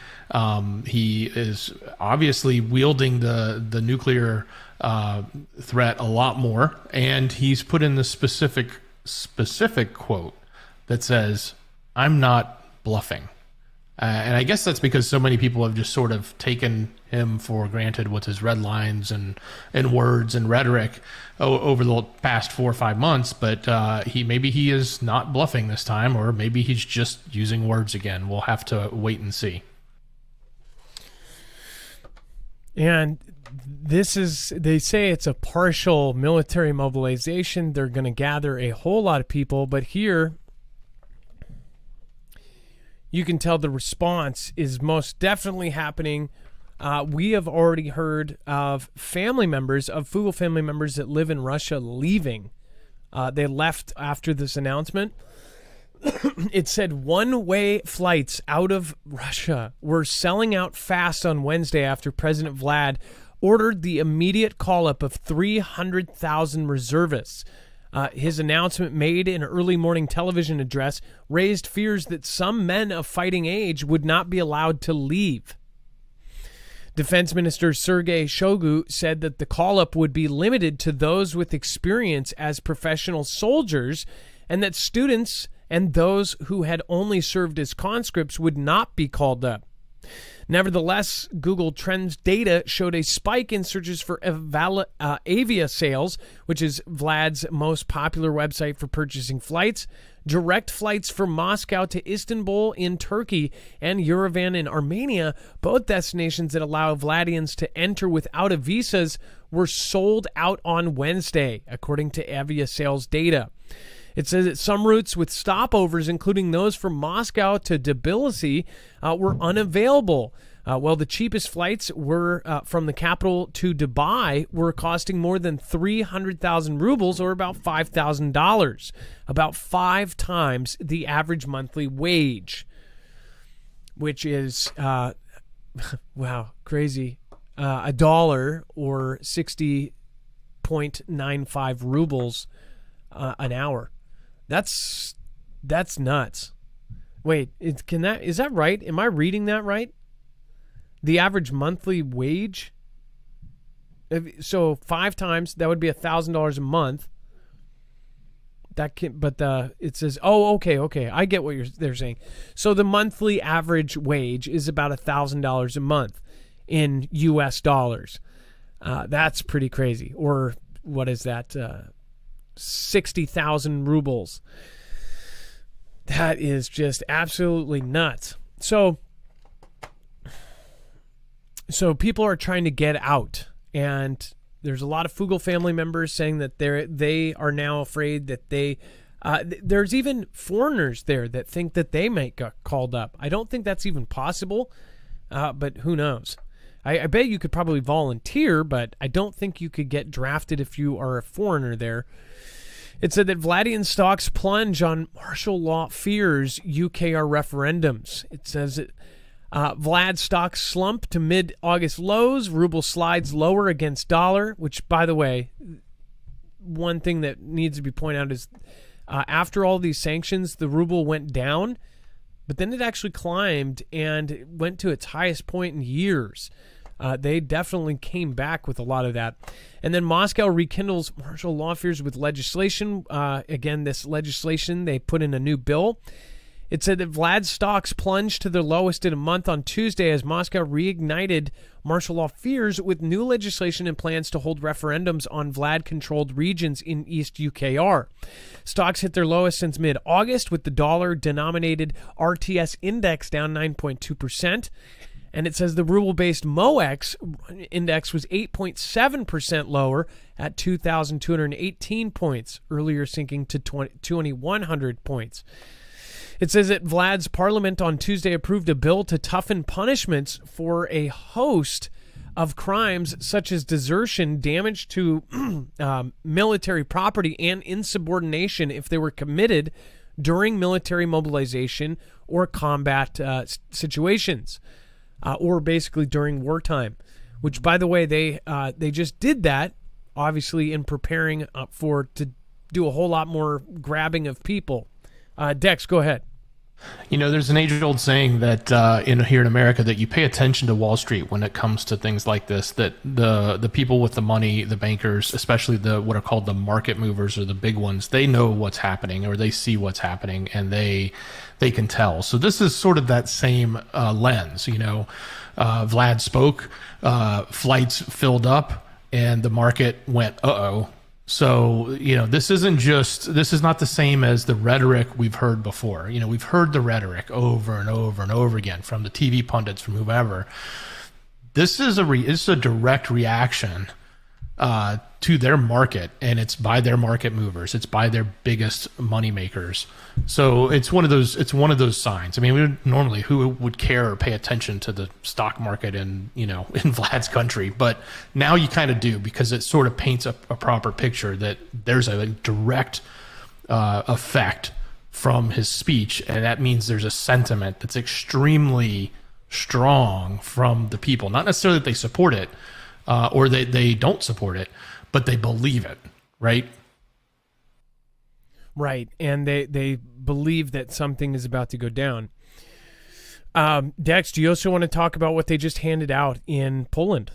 He is obviously wielding the nuclear threat a lot more, and he's put in the specific quote that says, "I'm not bluffing." And I guess that's because so many people have just sort of taken him for granted with his red lines and words and rhetoric over the past 4 or 5 months. But maybe he is not bluffing this time, or maybe he's just using words again. We'll have to wait and see. And they say it's a partial military mobilization. They're going to gather a whole lot of people, but here you can tell the response is most definitely happening. We have already heard of Foogle family members that live in Russia leaving. They left after this announcement. It said one-way flights out of Russia were selling out fast on Wednesday after President Vlad ordered the immediate call-up of 300,000 reservists. His announcement, made in an early morning television address, raised fears that some men of fighting age would not be allowed to leave. Defense Minister Sergei Shoigu said that the call-up would be limited to those with experience as professional soldiers, and that students and those who had only served as conscripts would not be called up. Nevertheless, Google Trends data showed a spike in searches for Avia sales, which is Vlad's most popular website for purchasing flights. Direct flights from Moscow to Istanbul in Turkey and Yerevan in Armenia, both destinations that allow Vladians to enter without visas, were sold out on Wednesday, according to Avia sales data. It says that some routes with stopovers, including those from Moscow to Tbilisi, were unavailable. While the cheapest flights were from the capital to Dubai were costing more than 300,000 rubles, or about $5,000, about 5 times the average monthly wage, which is, wow, crazy, $1 or 60.95 rubles an hour. That's nuts. Wait, is that right? Am I reading that right? The average monthly wage. So 5 times, that would be $1,000 a month. It says, okay. I get what they're saying. So the monthly average wage is about $1,000 a month in U.S. dollars. That's pretty crazy. Or what is that? 60,000 rubles. That is just absolutely nuts. So people are trying to get out, and there's a lot of Foogle family members saying that they are now afraid that there's even foreigners there that think that they might get called up. I don't think that's even possible, but who knows? I bet you could probably volunteer, but I don't think you could get drafted if you are a foreigner there. It said that Vladian stocks plunge on martial law fears UKR referendums. It says that Vlad stocks slump to mid-August lows. Ruble slides lower against dollar, which, by the way, one thing that needs to be pointed out is after all these sanctions, the ruble went down but then it actually climbed and went to its highest point in years. They definitely came back with a lot of that. And then Moscow rekindles martial law fears with legislation. Again, this legislation, they put in a new bill. It said that Vlad's stocks plunged to their lowest in a month on Tuesday as Moscow reignited martial law fears with new legislation and plans to hold referendums on Vlad-controlled regions in East UKR. Stocks hit their lowest since mid-August, with the dollar-denominated RTS index down 9.2%. And it says the ruble-based MOEX index was 8.7% lower at 2,218 points, earlier sinking to 2,100 points. It says that Vlad's parliament on Tuesday approved a bill to toughen punishments for a host of crimes such as desertion, damage to military property, and insubordination if they were committed during military mobilization or combat situations, or basically during wartime. Which, by the way, they just did that, obviously, in preparing to do a whole lot more grabbing of people. Dex, go ahead. There's an age-old saying that here in America that you pay attention to Wall Street when it comes to things like this, that the people with the money, the bankers, especially what are called the market movers or the big ones, they know what's happening or they see what's happening and they can tell. So this is sort of that same lens. Vlad spoke, flights filled up, and the market went, uh-oh. So, this is not the same as the rhetoric we've heard before. We've heard the rhetoric over and over and over again from the TV pundits, from whomever. This is a direct reaction to their market, and it's by their market movers. It's by their biggest money makers. So it's one of those signs. I mean, who would care or pay attention to the stock market in Vlad's country? But now you kind of do, because it sort of paints a proper picture that there's a direct effect from his speech, and that means there's a sentiment that's extremely strong from the people. Not necessarily that they support it or they don't support it, but they believe it, right? Right, and they believe that something is about to go down. Dex, do you also want to talk about what they just handed out in Poland?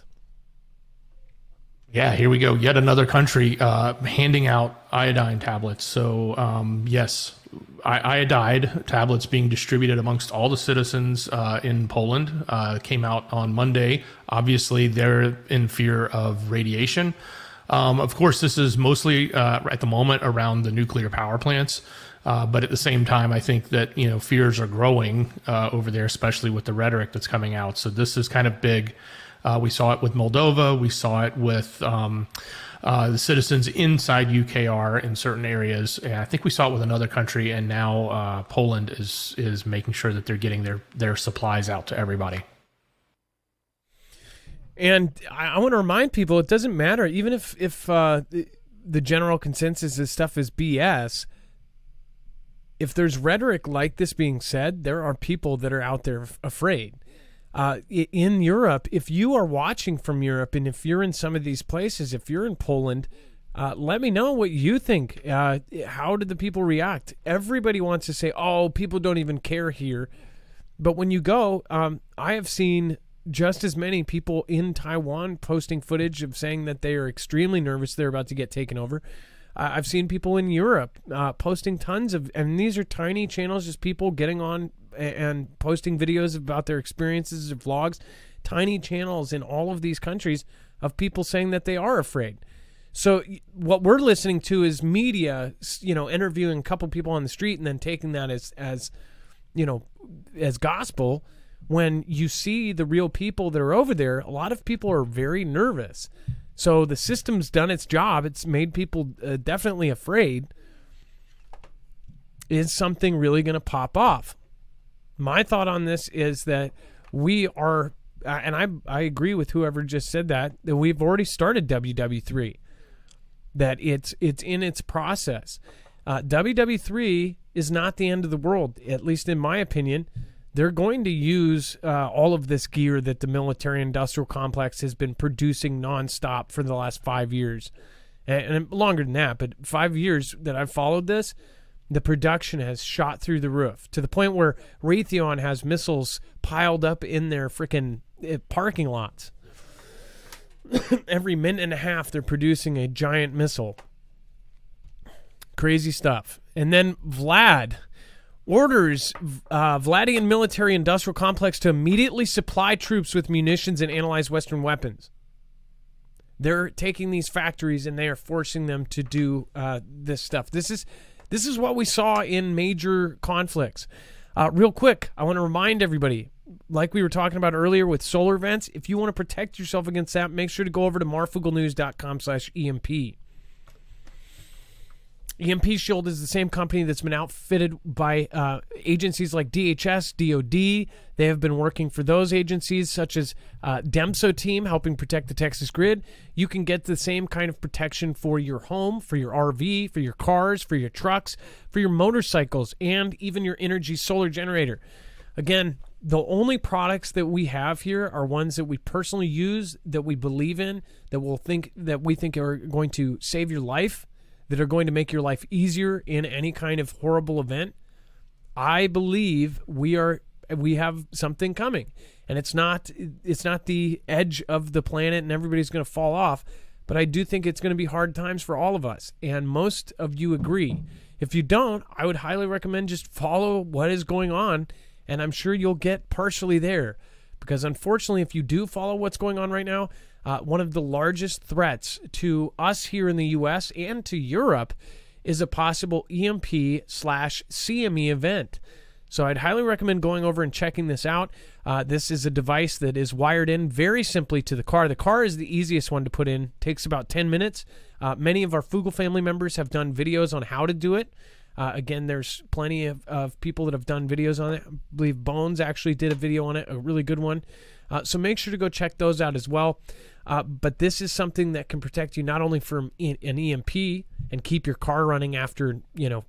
Yeah, here we go. Yet another country handing out iodine tablets. So, yes, iodide tablets being distributed amongst all the citizens in Poland came out on Monday. Obviously, they're in fear of radiation. Of course, this is mostly at the moment around the nuclear power plants. But at the same time, I think that, fears are growing over there, especially with the rhetoric that's coming out. So this is kind of big. We saw it with Moldova. We saw it with the citizens inside UKR in certain areas. And I think we saw it with another country. And now Poland is making sure that they're getting their supplies out to everybody. And I want to remind people, it doesn't matter. Even if the general consensus is stuff is BS, if there's rhetoric like this being said, there are people that are out there afraid. In Europe, if you are watching from Europe and if you're in some of these places, if you're in Poland, let me know what you think. How did the people react? Everybody wants to say, oh, people don't even care here. But when you go, I have seen just as many people in Taiwan posting footage of saying that they are extremely nervous they're about to get taken over. I've seen people in Europe posting tons of, and these are tiny channels, just people getting on and posting videos about their experiences or vlogs, tiny channels in all of these countries of people saying that they are afraid. So what we're listening to is media, interviewing a couple people on the street and then taking that as gospel. When you see the real people that are over there, a lot of people are very nervous. So the system's done its job. It's made people definitely afraid. Is something really going to pop off? My thought on this is that we are, and I agree with whoever just said that we've already started WW3, that it's in its process. WW3 is not the end of the world, at least in my opinion. They're going to use all of this gear that the military-industrial complex has been producing nonstop for the last 5 years, and longer than that. But 5 years that I've followed this, The production has shot through the roof to the point where Raytheon has missiles piled up in their freaking parking lots. Every minute and a half, they're producing a giant missile. Crazy stuff. And then Vlad orders Vladian military industrial complex to immediately supply troops with munitions and analyze Western weapons. They're taking these factories and they are forcing them to do this stuff. This is what we saw in major conflicts. Real quick, I want to remind everybody, like we were talking about earlier with solar events, if you want to protect yourself against that, make sure to go over to marfooglenews.com/EMP. EMP Shield is the same company that's been outfitted by agencies like DHS, DOD. They have been working for those agencies, such as DEMSO team, helping protect the Texas grid. You can get the same kind of protection for your home, for your RV, for your cars, for your trucks, for your motorcycles, and even your energy solar generator. Again, the only products that we have here are ones that we personally use, that we believe in, that we think are going to save your life, that are going to make your life easier in any kind of horrible event. I believe we have something coming, and it's not the edge of the planet and everybody's going to fall off, but I do think it's going to be hard times for all of us, and most of you agree. If you don't, I would highly recommend just follow what is going on, and I'm sure you'll get partially there, because unfortunately, if you do follow what's going on right now, one of the largest threats to us here in the U.S. and to Europe is a possible EMP/CME event. So I'd highly recommend going over and checking this out. This is a device that is wired in very simply to the car. The car is the easiest one to put in. Takes about 10 minutes. Many of our Foogle family members have done videos on how to do it. Again, there's plenty of people that have done videos on it. I believe Bones actually did a video on it, a really good one. So make sure to go check those out as well. But this is something that can protect you not only from an EMP and keep your car running after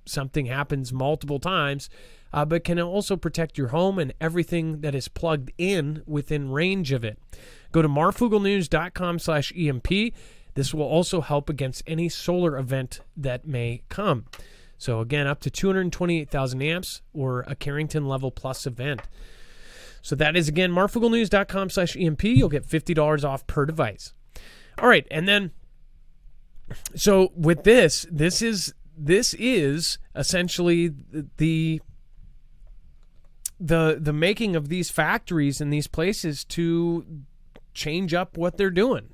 something happens multiple times, but can also protect your home and everything that is plugged in within range of it. Go to marfooglenews.com/EMP. This will also help against any solar event that may come. So again, up to 228,000 amps or a Carrington level plus event. So that is, again, marfooglenews.com/EMP. You'll get $50 off per device. All right, and then, so with this is essentially the making of these factories and these places to change up what they're doing.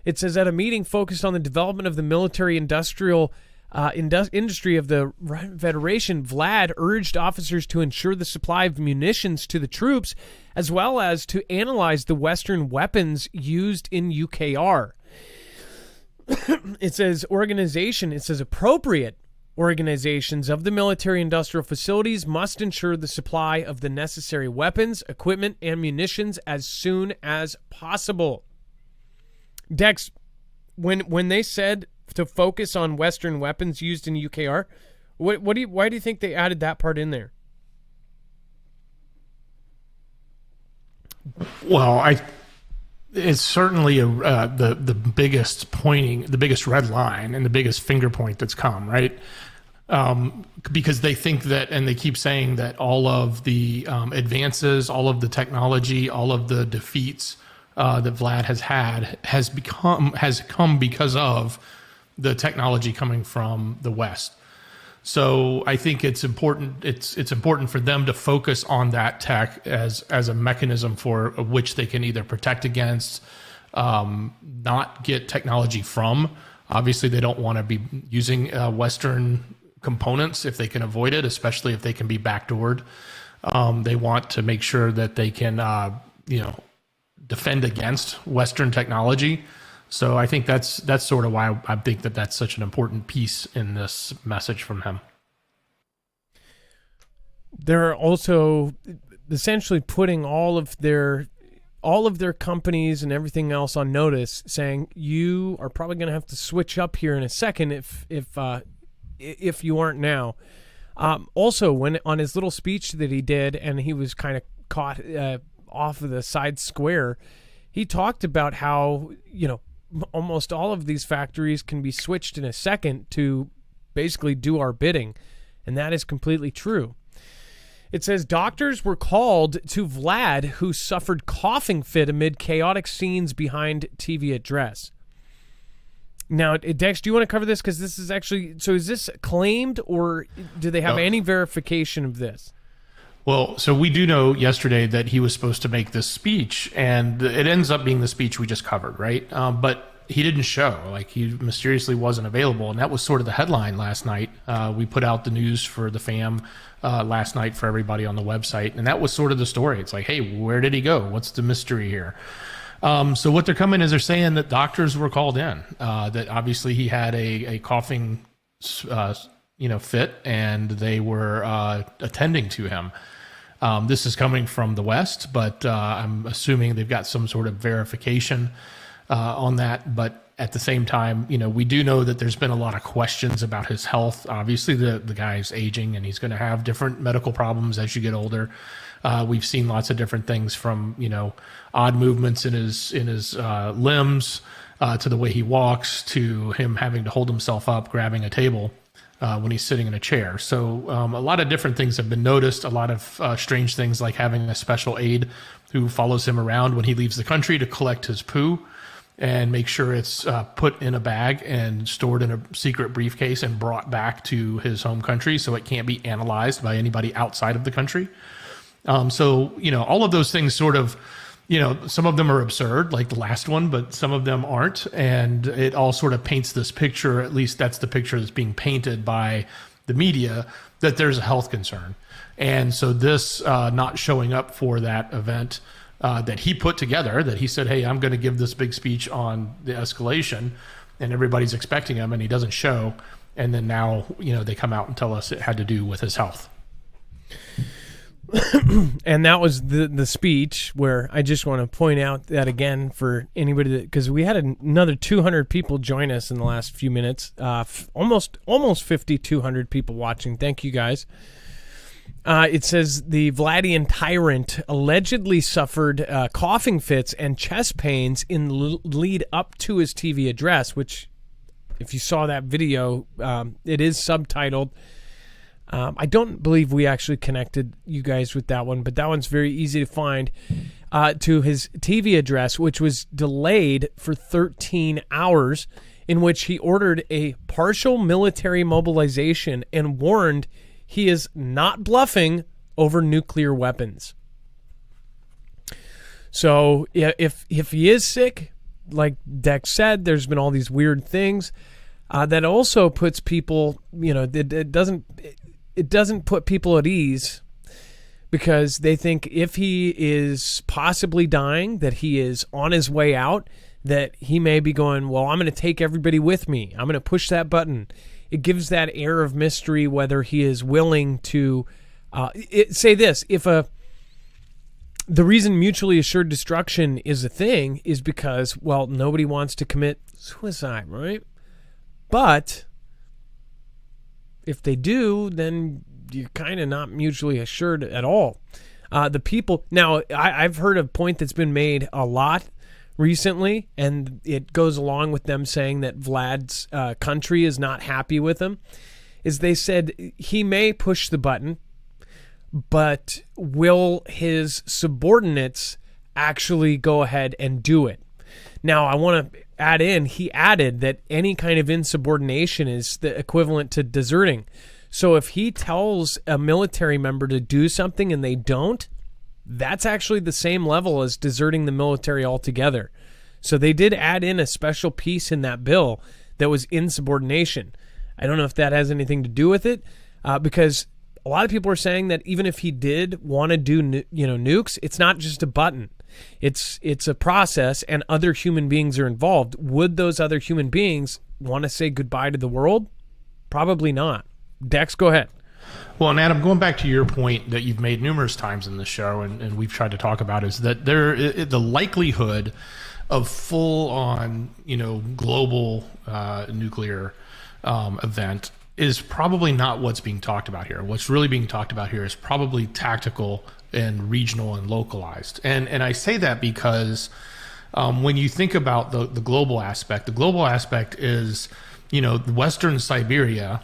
It says, at a meeting focused on the development of the military industrial industry of the Federation, Vlad urged officers to ensure the supply of munitions to the troops, as well as to analyze the Western weapons used in UKR. It says appropriate organizations of the military industrial facilities must ensure the supply of the necessary weapons, equipment, and munitions as soon as possible. Dex, when they said to focus on Western weapons used in UKR, why do you think they added that part in there? Well, it's certainly the biggest red line and the biggest finger point that's come, right? Because they think that, and they keep saying that all of the advances, all of the technology, all of the defeats that Vlad has had has come because of the technology coming from the West. So I think it's important. It's important for them to focus on that tech as a mechanism for which they can either protect against, not get technology from. Obviously, they don't want to be using Western components if they can avoid it, especially if they can be backdoored. They want to make sure that they can, defend against Western technology. So I think that's sort of why I think that that's such an important piece in this message from him. They're also essentially putting all of their companies and everything else on notice, saying you are probably going to have to switch up here in a second if you aren't now. Also, when on his little speech that he did, and he was kind of caught off of the side square, he talked about how almost all of these factories can be switched in a second to basically do our bidding. And that is completely true. It says doctors were called to Vlad, who suffered coughing fit amid chaotic scenes behind TV address. Now, Dex, do you want to cover this? Because this is actually, so is this claimed, or do they have any verification of this? Well, so we do know yesterday that he was supposed to make this speech, and it ends up being the speech we just covered, right? But he didn't show. Like, he mysteriously wasn't available, and that was sort of the headline last night. We put out the news for the fam last night for everybody on the website, and that was sort of the story. It's like, hey, where did he go? What's the mystery here? So what they're coming is they're saying that doctors were called in, that obviously he had a coughing fit, and they were attending to him. This is coming from the West, but I'm assuming they've got some sort of verification on that. But at the same time, we do know that there's been a lot of questions about his health. Obviously, the guy's aging, and he's going to have different medical problems as you get older. We've seen lots of different things from, odd movements in his limbs, to the way he walks, to him having to hold himself up, grabbing a table when he's sitting in a chair. So a lot of different things have been noticed, a lot of strange things like having a special aide who follows him around when he leaves the country to collect his poo and make sure it's put in a bag and stored in a secret briefcase and brought back to his home country so it can't be analyzed by anybody outside of the country. So, all of those things sort of, some of them are absurd, like the last one, but some of them aren't. And it all sort of paints this picture, at least that's the picture that's being painted by the media, that there's a health concern. And so this not showing up for that event that he put together, that he said, hey, I'm going to give this big speech on the escalation, and everybody's expecting him, and he doesn't show. And then now, they come out and tell us it had to do with his health. And that was the speech where I just want to point out that again for anybody that, because we had another 200 people join us in the last few minutes, almost 5,200 people watching. Thank you guys. It says the Vladian tyrant allegedly suffered coughing fits and chest pains in lead up to his TV address, which if you saw that video, it is subtitled. I don't believe we actually connected you guys with that one, but that one's very easy to find, to his TV address, which was delayed for 13 hours, in which he ordered a partial military mobilization and warned he is not bluffing over nuclear weapons. So if he is sick, like Dex said, there's been all these weird things that also puts people, it doesn't put people at ease, because they think if he is possibly dying, that he is on his way out, that he may be going, well, I'm going to take everybody with me. I'm going to push that button. It gives that air of mystery whether he is willing to say this. If the reason mutually assured destruction is a thing is because, well, nobody wants to commit suicide, right? But if they do, then you're kind of not mutually assured at all. The people now, I've heard a point that's been made a lot recently, and it goes along with them saying that Vlad's country is not happy with him, is they said he may push the button, but will his subordinates actually go ahead and do it? Now, I want to add in, he added that any kind of insubordination is the equivalent to deserting. So if he tells a military member to do something and they don't, that's actually the same level as deserting the military altogether. So they did add in a special piece in that bill that was insubordination. I don't know if that has anything to do with it, because a lot of people are saying that even if he did want to do nukes, it's not just a button. It's a process, and other human beings are involved. Would those other human beings want to say goodbye to the world? Probably not. Dex, go ahead. Well, and Adam, going back to your point that you've made numerous times in the show, and we've tried to talk about, is that the likelihood of full-on, global nuclear event is probably not what's being talked about here. What's really being talked about here is probably tactical and regional and localized. And I say that because when you think about the global aspect is, Western Siberia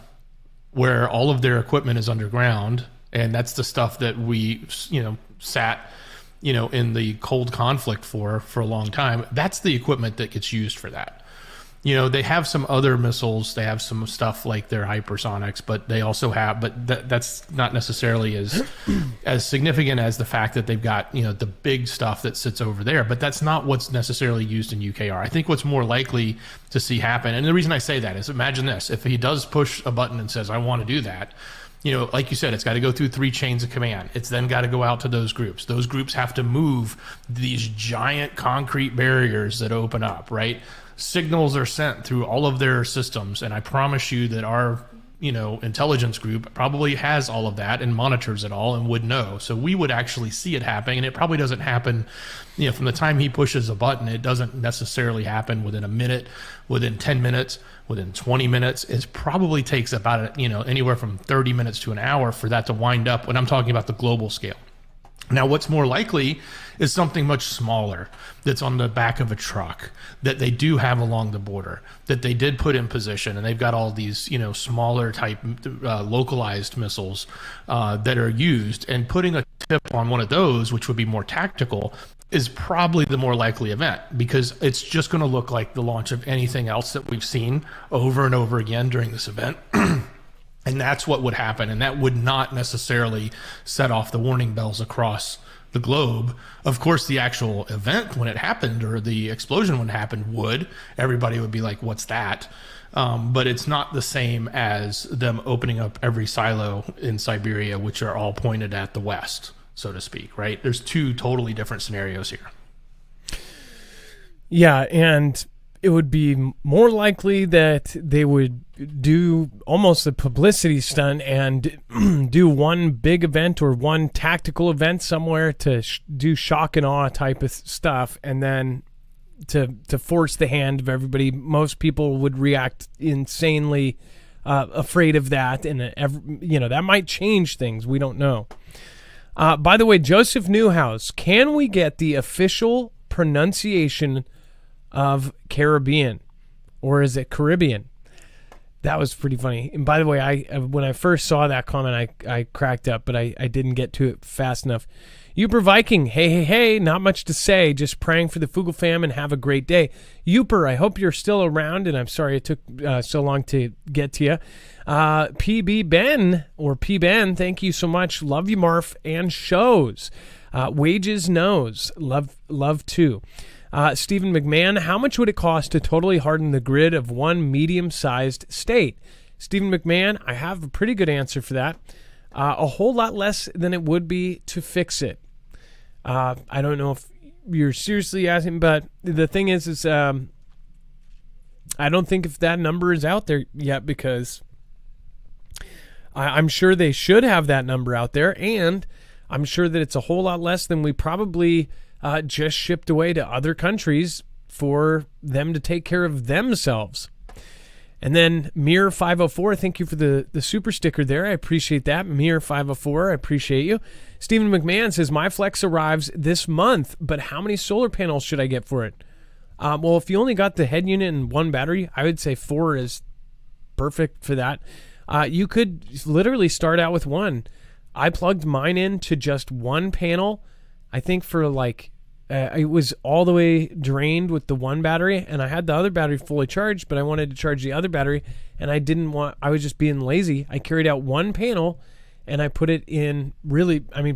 where all of their equipment is underground, and that's the stuff that we, sat, in the cold conflict for a long time. That's the equipment that gets used for that. They have some other missiles. They have some stuff like their hypersonics, but they also have, that's not necessarily as significant as the fact that they've got, the big stuff that sits over there, but that's not what's necessarily used in UKR. I think what's more likely to see happen, and the reason I say that is, imagine this, if he does push a button and says, I want to do that, like you said, it's got to go through 3 chains of command. It's then got to go out to those groups. Those groups have to move these giant concrete barriers that open up, right? Signals are sent through all of their systems, and I promise you that our intelligence group probably has all of that and monitors it all and would know. So we would actually see it happening, and it probably doesn't happen from the time he pushes a button. It doesn't necessarily happen within a minute, within 10 minutes, within 20 minutes. It probably takes about anywhere from 30 minutes to an hour for that to wind up, when I'm talking about the global scale. Now, what's more likely is something much smaller that's on the back of a truck that they do have along the border, that they did put in position, and they've got all these, smaller type localized missiles that are used, and putting a tip on one of those, which would be more tactical, is probably the more likely event, because it's just going to look like the launch of anything else that we've seen over and over again during this event. And that's what would happen, and that would not necessarily set off the warning bells across the globe. Of course, the actual event when it happened, or the explosion when it happened, would. Everybody would be like, what's that? But it's not the same as them opening up every silo in Siberia, which are all pointed at the west, so to speak, right? There's 2 totally different scenarios here. Yeah, and it would be more likely that they would do almost a publicity stunt and do one big event or one tactical event somewhere to do shock and awe type of stuff, and then to force the hand of everybody. Most people would react insanely afraid of that, and that might change things. We don't know. By the way, Joseph Newhouse, can we get the official pronunciation of Caribbean, or is it Caribbean? That was pretty funny. And by the way, when I first saw that comment, I cracked up, but I didn't get to it fast enough. Uper Viking, hey, not much to say, just praying for the Fugel fam and have a great day. Uper, I hope you're still around, and I'm sorry it took so long to get to you. PB Ben, or P Ben, thank you so much. Love you, Marf, and shows. Wages knows, love too. Stephen McMahon, how much would it cost to totally harden the grid of one medium-sized state? Stephen McMahon, I have a pretty good answer for that. A whole lot less than it would be to fix it. I don't know if you're seriously asking, but the thing is I don't think if that number is out there yet, because I'm sure they should have that number out there, and I'm sure that it's a whole lot less than we probably just shipped away to other countries for them to take care of themselves. And then Mir504, thank you for the super sticker there. I appreciate that. Mir504, I appreciate you. Stephen McMahon says, my Flex arrives this month, but how many solar panels should I get for it? Well, if you only got the head unit and 1 battery, I would say 4 is perfect for that. You could literally start out with 1. I plugged mine into just 1 panel, I think for it was all the way drained with the 1 battery, and I had the other battery fully charged, but I wanted to charge the other battery, and I was just being lazy. I carried out 1 panel, and I put it in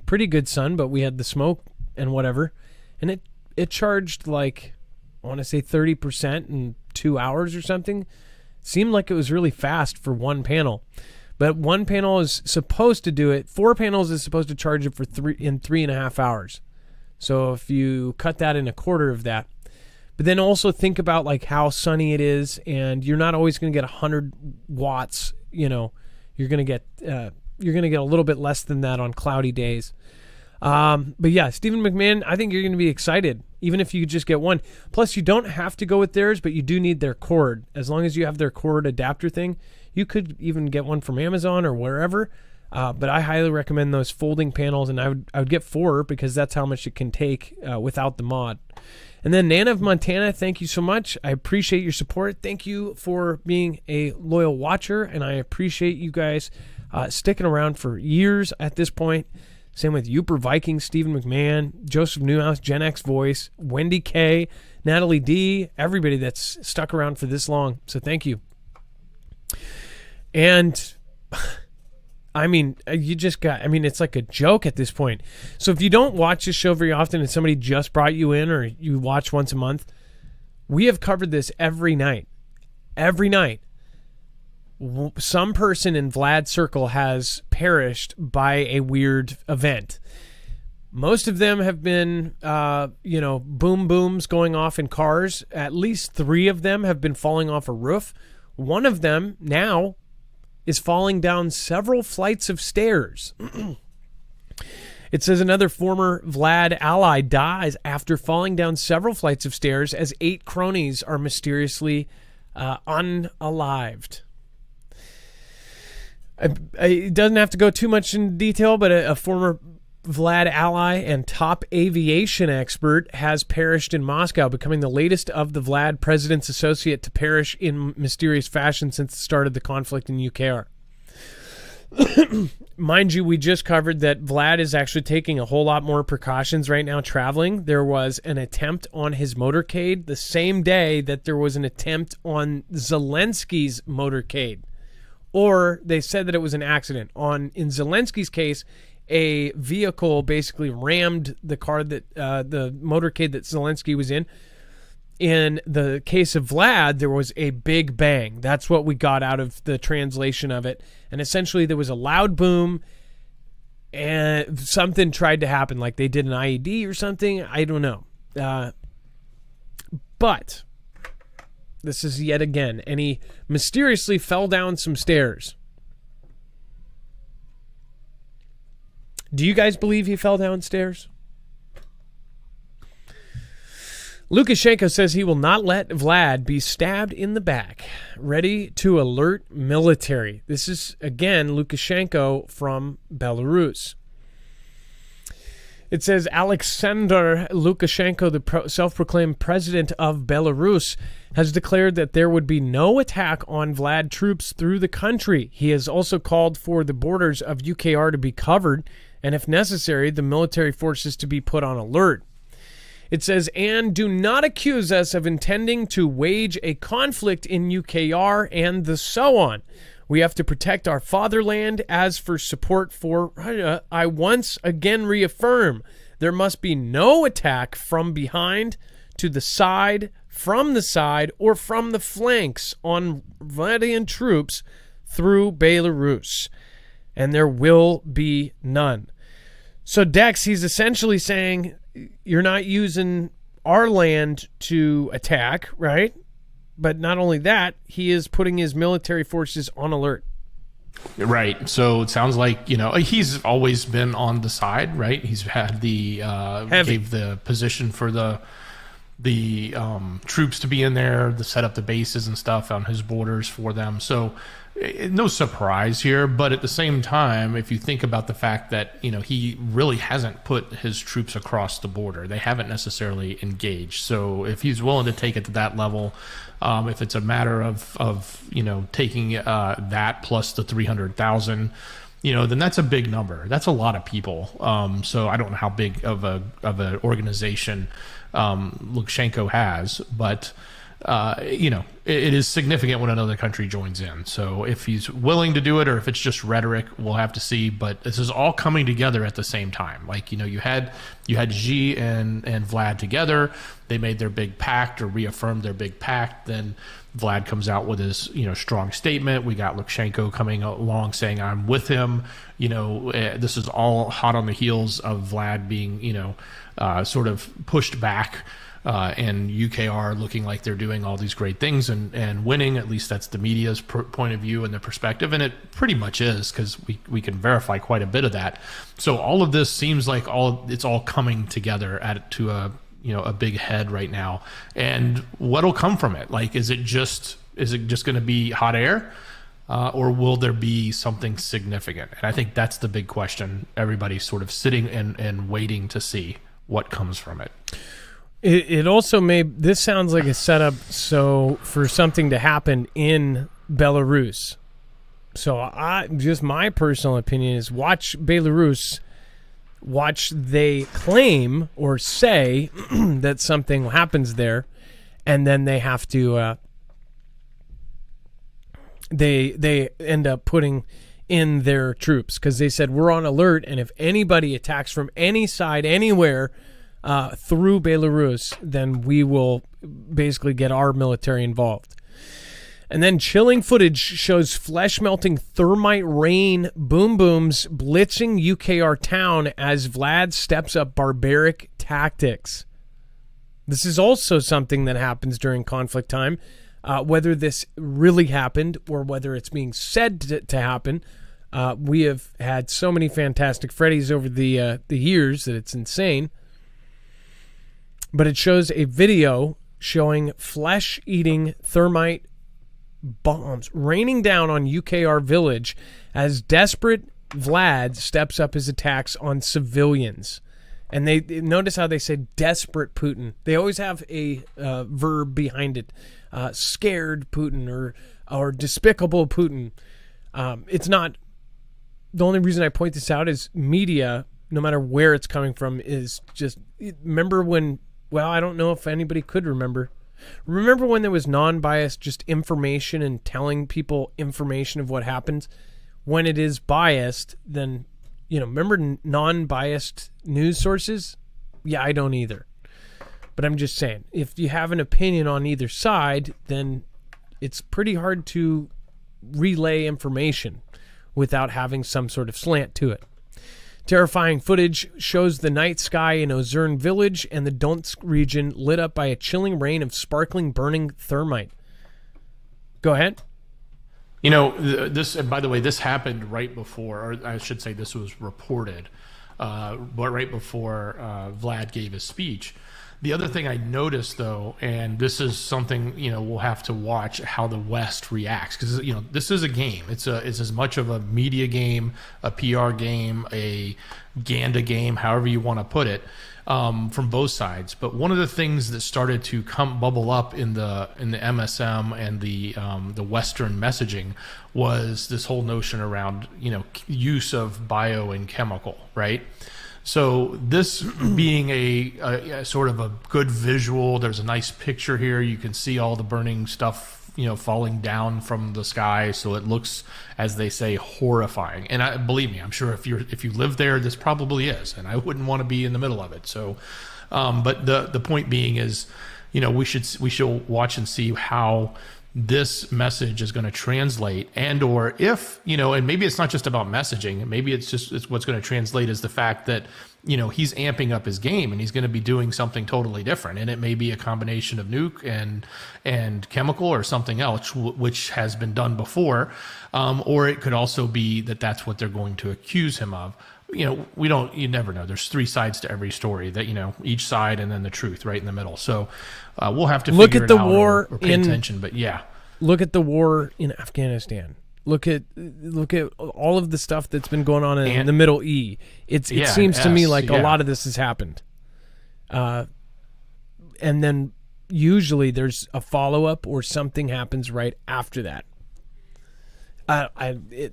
pretty good sun, but we had the smoke and whatever, and it charged I want to say 30% in 2 hours or something. Seemed like it was really fast for 1 panel. But 1 panel is supposed to do it. 4 panels is supposed to charge it in 3.5 hours. So if you cut that in a quarter of that, but then also think about how sunny it is, and you're not always going to get 100 watts. You're going to get a little bit less than that on cloudy days. But yeah, Stephen McMahon, I think you're going to be excited, even if you just get 1. Plus, you don't have to go with theirs, but you do need their cord. As long as you have their cord adapter thing, you could even get 1 from Amazon or wherever. But I highly recommend those folding panels, and I would get 4 because that's how much it can take without the mod. And then Nana of Montana, thank you so much. I appreciate your support. Thank you for being a loyal watcher, and I appreciate you guys sticking around for years at this point. Same with Uper Viking, Stephen McMahon, Joseph Newhouse, Gen X Voice, Wendy K, Natalie D, everybody that's stuck around for this long. So thank you. And I mean, it's like a joke at this point. So if you don't watch this show very often and somebody just brought you in, or you watch once a month, we have covered this every night. Every night. Some person in Vlad's circle has perished by a weird event. Most of them have been, boom booms going off in cars. At least 3 of them have been falling off a roof. One of them now is falling down several flights of stairs. It says another former Vlad ally dies after falling down several flights of stairs as 8 cronies are mysteriously unalived. It doesn't have to go too much in detail, but a former Vlad ally and top aviation expert has perished in Moscow, becoming the latest of the Vlad president's associate to perish in mysterious fashion since the start of the conflict in UKR. Mind you, we just covered that Vlad is actually taking a whole lot more precautions right now traveling. There was an attempt on his motorcade the same day that there was an attempt on Zelensky's motorcade. Or they said that it was an accident. In Zelensky's case, a vehicle basically rammed the car that the motorcade that Zelensky was in. In the case of Vlad, there was a big bang. That's what we got out of the translation of it. And essentially there was a loud boom and something tried to happen, like they did an IED or something. I don't know. But this is yet again, and he mysteriously fell down some stairs. Do you guys believe he fell downstairs? Lukashenko says he will not let Vlad be stabbed in the back. Ready to alert military. This is, again, Lukashenko from Belarus. It says Alexander Lukashenko, the self-proclaimed president of Belarus, has declared that there would be no attack on Vlad troops through the country. He has also called for the borders of UKR to be covered, and if necessary, the military forces to be put on alert. It says, and do not accuse us of intending to wage a conflict in UKR and the so on. We have to protect our fatherland. As for support for Russia, I once again reaffirm there must be no attack from behind, to the side, from the side, or from the flanks on Vladian troops through Belarus. And there will be none. So Dex, he's essentially saying you're not using our land to attack, right? But not only that, he is putting his military forces on alert. Right. So it sounds like, he's always been on the side, right? He's had gave the position for the troops to be in there, to set up the bases and stuff on his borders for them. So no surprise here, but at the same time, if you think about the fact that, he really hasn't put his troops across the border, they haven't necessarily engaged. So if he's willing to take it to that level, if it's a matter of taking that plus the 300,000, then that's a big number. That's a lot of people. So I don't know how big of an organization Lukashenko has, but it is significant when another country joins in. So if he's willing to do it, or if it's just rhetoric, we'll have to see. But this is all coming together at the same time. Like, you had Xi and Vlad together. They made their big pact, or reaffirmed their big pact. Then Vlad comes out with his strong statement. We got Lukashenko coming along saying, I'm with him. This is all hot on the heels of Vlad being sort of pushed back. And UKR looking like they're doing all these great things and winning. At least that's the media's point of view and the perspective, and it pretty much is, because we can verify quite a bit of that. So all of this seems like it's all coming together to a big head right now. And what'll come from it? Like, is it just going to be hot air, or will there be something significant? And I think that's the big question. Everybody's sort of sitting and waiting to see what comes from it. It also this sounds like a setup for something to happen in Belarus. So just my personal opinion is watch Belarus, they claim or say that something happens there, and then they have to they end up putting in their troops because they said we're on alert, and if anybody attacks from any side anywhere through Belarus, then we will basically get our military involved. And then chilling footage shows flesh-melting thermite rain boom booms blitzing UKR town as Vlad steps up barbaric tactics. This is also something that happens during conflict time. Whether this really happened or whether it's being said to happen, we have had so many Fantastic Freddy's over the years that it's insane. But it shows a video showing flesh-eating thermite bombs raining down on UKR village as desperate Vlad steps up his attacks on civilians. And they notice how they say desperate Putin. They always have a verb behind it. Scared Putin or despicable Putin. It's not. The only reason I point this out is media, no matter where it's coming from, is just remember when. Well, I don't know if anybody could remember. Remember when there was non-biased just information and telling people information of what happens? When it is biased, then, remember non-biased news sources? Yeah, I don't either. But I'm just saying, if you have an opinion on either side, then it's pretty hard to relay information without having some sort of slant to it. Terrifying footage shows the night sky in Ozern village and the Donetsk region lit up by a chilling rain of sparkling, burning thermite. Go ahead. This, and by the way, this happened right before, or I should say this was reported, but right before Vlad gave his speech. The other thing I noticed, though, and this is something, we'll have to watch how the West reacts, because, this is a game. It's as much of a media game, a PR game, a Ganda game, however you want to put it, from both sides. But one of the things that started to bubble up in the MSM and the Western messaging was this whole notion around, use of bio and chemical, right? So this being a sort of a good visual, there's a nice picture here. You can see all the burning stuff, falling down from the sky. So it looks, as they say, horrifying. And believe me, I'm sure if you live there, this probably is. And I wouldn't want to be in the middle of it. So, but the point being is, we should watch and see how this message is going to translate, and or if, and maybe it's not just about messaging, maybe it's what's going to translate is the fact that, he's amping up his game and he's going to be doing something totally different. And it may be a combination of nuke and chemical or something else, which has been done before. Or it could also be that that's what they're going to accuse him of. You never know. There's three sides to every story that, each side and then the truth right in the middle. So we'll have to look figure at the it out war or pay attention, but yeah. Look at the war in Afghanistan. Look at all of the stuff that's been going on in the Middle East. It seems to me like a lot of this has happened. And then usually there's a follow-up or something happens right after that. It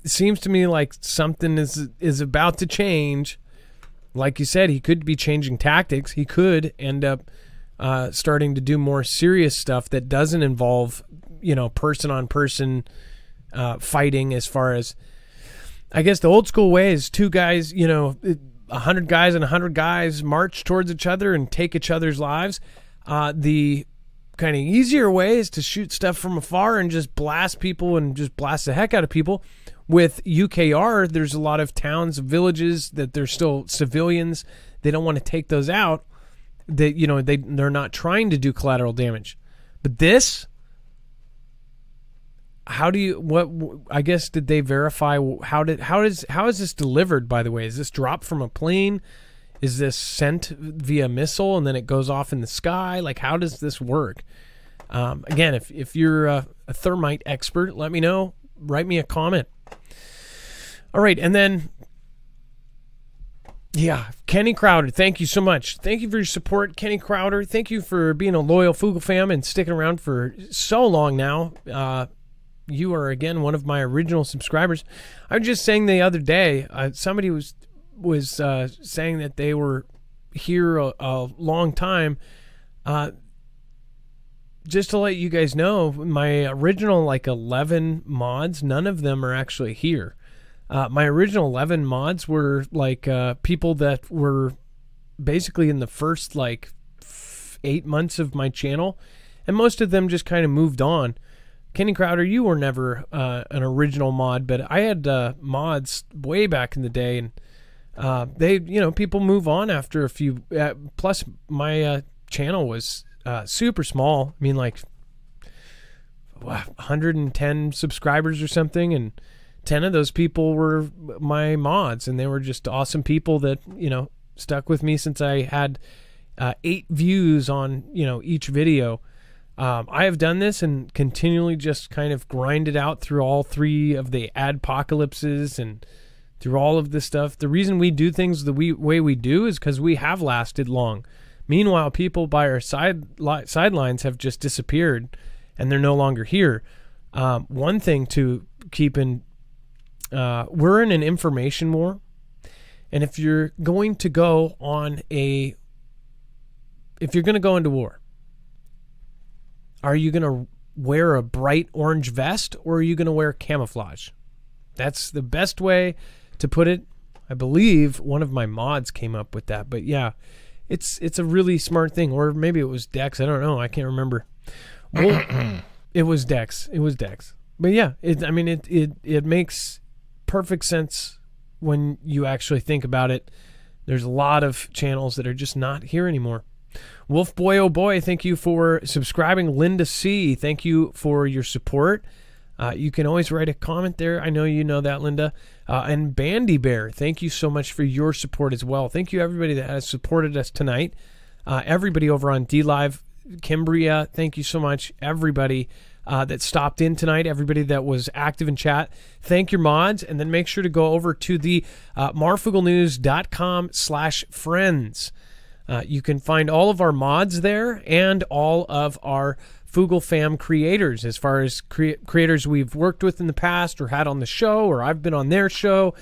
seems to me like something is about to change. Like you said, he could be changing tactics. He could end up starting to do more serious stuff that doesn't involve, person-on-person fighting. As far as, I guess the old school way is two guys, 100 guys and 100 guys march towards each other and take each other's lives. The kind of easier way is to shoot stuff from afar and just blast people and just blast the heck out of people. With UKR, there's a lot of towns, villages that they're still civilians. They don't want to take those out. They're not trying to do collateral damage. But this, I guess, did they verify how is this delivered, by the way? Is this dropped from a plane? Is this sent via missile and then it goes off in the sky? Like, how does this work? Again, if you're a thermite expert, let me know. Write me a comment. All right, and then Kenny Crowder, thank you so much. Thank you for your support, Kenny Crowder. Thank you for being a loyal Foogle fam and sticking around for so long now. You are, again, one of my original subscribers. I was just saying the other day, somebody was saying that they were here a long time. Just to let you guys know, my original 11 mods, none of them are actually here. My original 11 mods were people that were basically in the first 8 months of my channel, and most of them just kind of moved on. Kenny Crowder, you were never an original mod, but I had mods way back in the day, and they, people move on after a few. Plus, my channel was super small. I mean, 110 subscribers or something, and 10 of those people were my mods, and they were just awesome people that, stuck with me since I had 8 views on, each video. I have done this and continually just kind of grinded out through all 3 of the adpocalypses and through all of this stuff. The reason we do things the way we do is because we have lasted long. Meanwhile, people by our sidelines have just disappeared, and they're no longer here. One thing to keep in, we're in an information war, and if you're going to go into war, are you going to wear a bright orange vest, or are you going to wear camouflage? That's the best way to put it. I believe one of my mods came up with that, but yeah, it's a really smart thing. Or maybe it was Dex. I don't know. I can't remember. Well, it was Dex. But yeah, it makes perfect sense when you actually think about it. There's a lot of channels that are just not here anymore. Wolf Boy, oh boy, thank you for subscribing. Linda C, thank you for your support. You can always write a comment there. I know you know that, Linda. And Bandy Bear, thank you so much for your support as well. Thank you, everybody that has supported us tonight. Everybody over on DLive, Kimbria, thank you so much. Everybody that stopped in tonight, everybody that was active in chat, thank your mods. And then make sure to go over to the marfooglenews.com/friends. You can find all of our mods there and all of our Foogle fam creators, as far as creators we've worked with in the past or had on the show, or I've been on their show,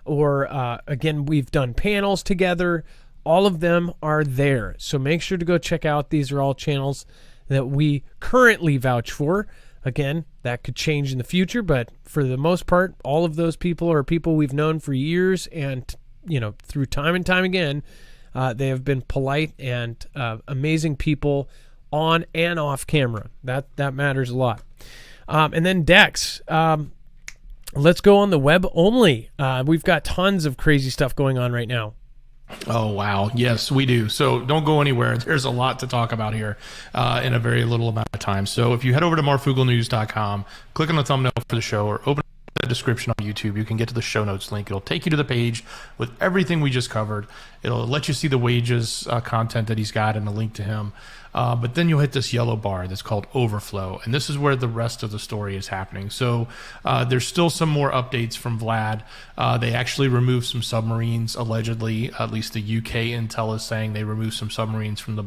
or again, we've done panels together. All of them are there. So make sure to go check out. These are all channels that we currently vouch for. Again, that could change in the future, but for the most part, all of those people are people we've known for years, and through time and time again, they have been polite and amazing people on and off camera. That matters a lot. And then Dex, let's go on the web only. We've got tons of crazy stuff going on right now. Oh, wow. Yes, we do. So don't go anywhere. There's a lot to talk about here in a very little amount of time. So if you head over to marfooglenews.com, click on the thumbnail for the show, or open the description on YouTube, you can get to the show notes link. It'll take you to the page with everything we just covered. It'll let you see the wages content that he's got and a link to him. But then you'll hit this yellow bar that's called overflow, and this is where the rest of the story is happening. So there's still some more updates from Vlad. They actually removed some submarines, allegedly. At least the UK intel is saying they removed some submarines from the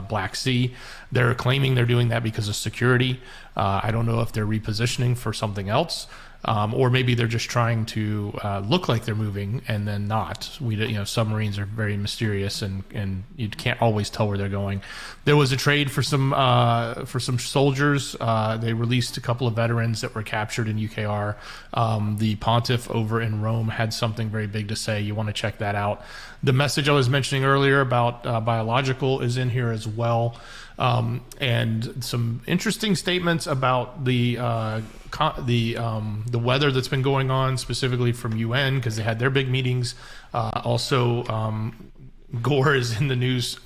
Black Sea. They're claiming they're doing that because of security. I don't know if they're repositioning for something else. Or maybe they're just trying to look like they're moving and then not. Submarines are very mysterious, and you can't always tell where they're going. There was a trade for some soldiers. They released a couple of veterans that were captured in UKR. The Pontiff over in Rome had something very big to say. You want to check that out. The message I was mentioning earlier about biological is in here as well. And some interesting statements about the weather that's been going on, specifically from UN, because they had their big meetings. Also, Gore is in the news,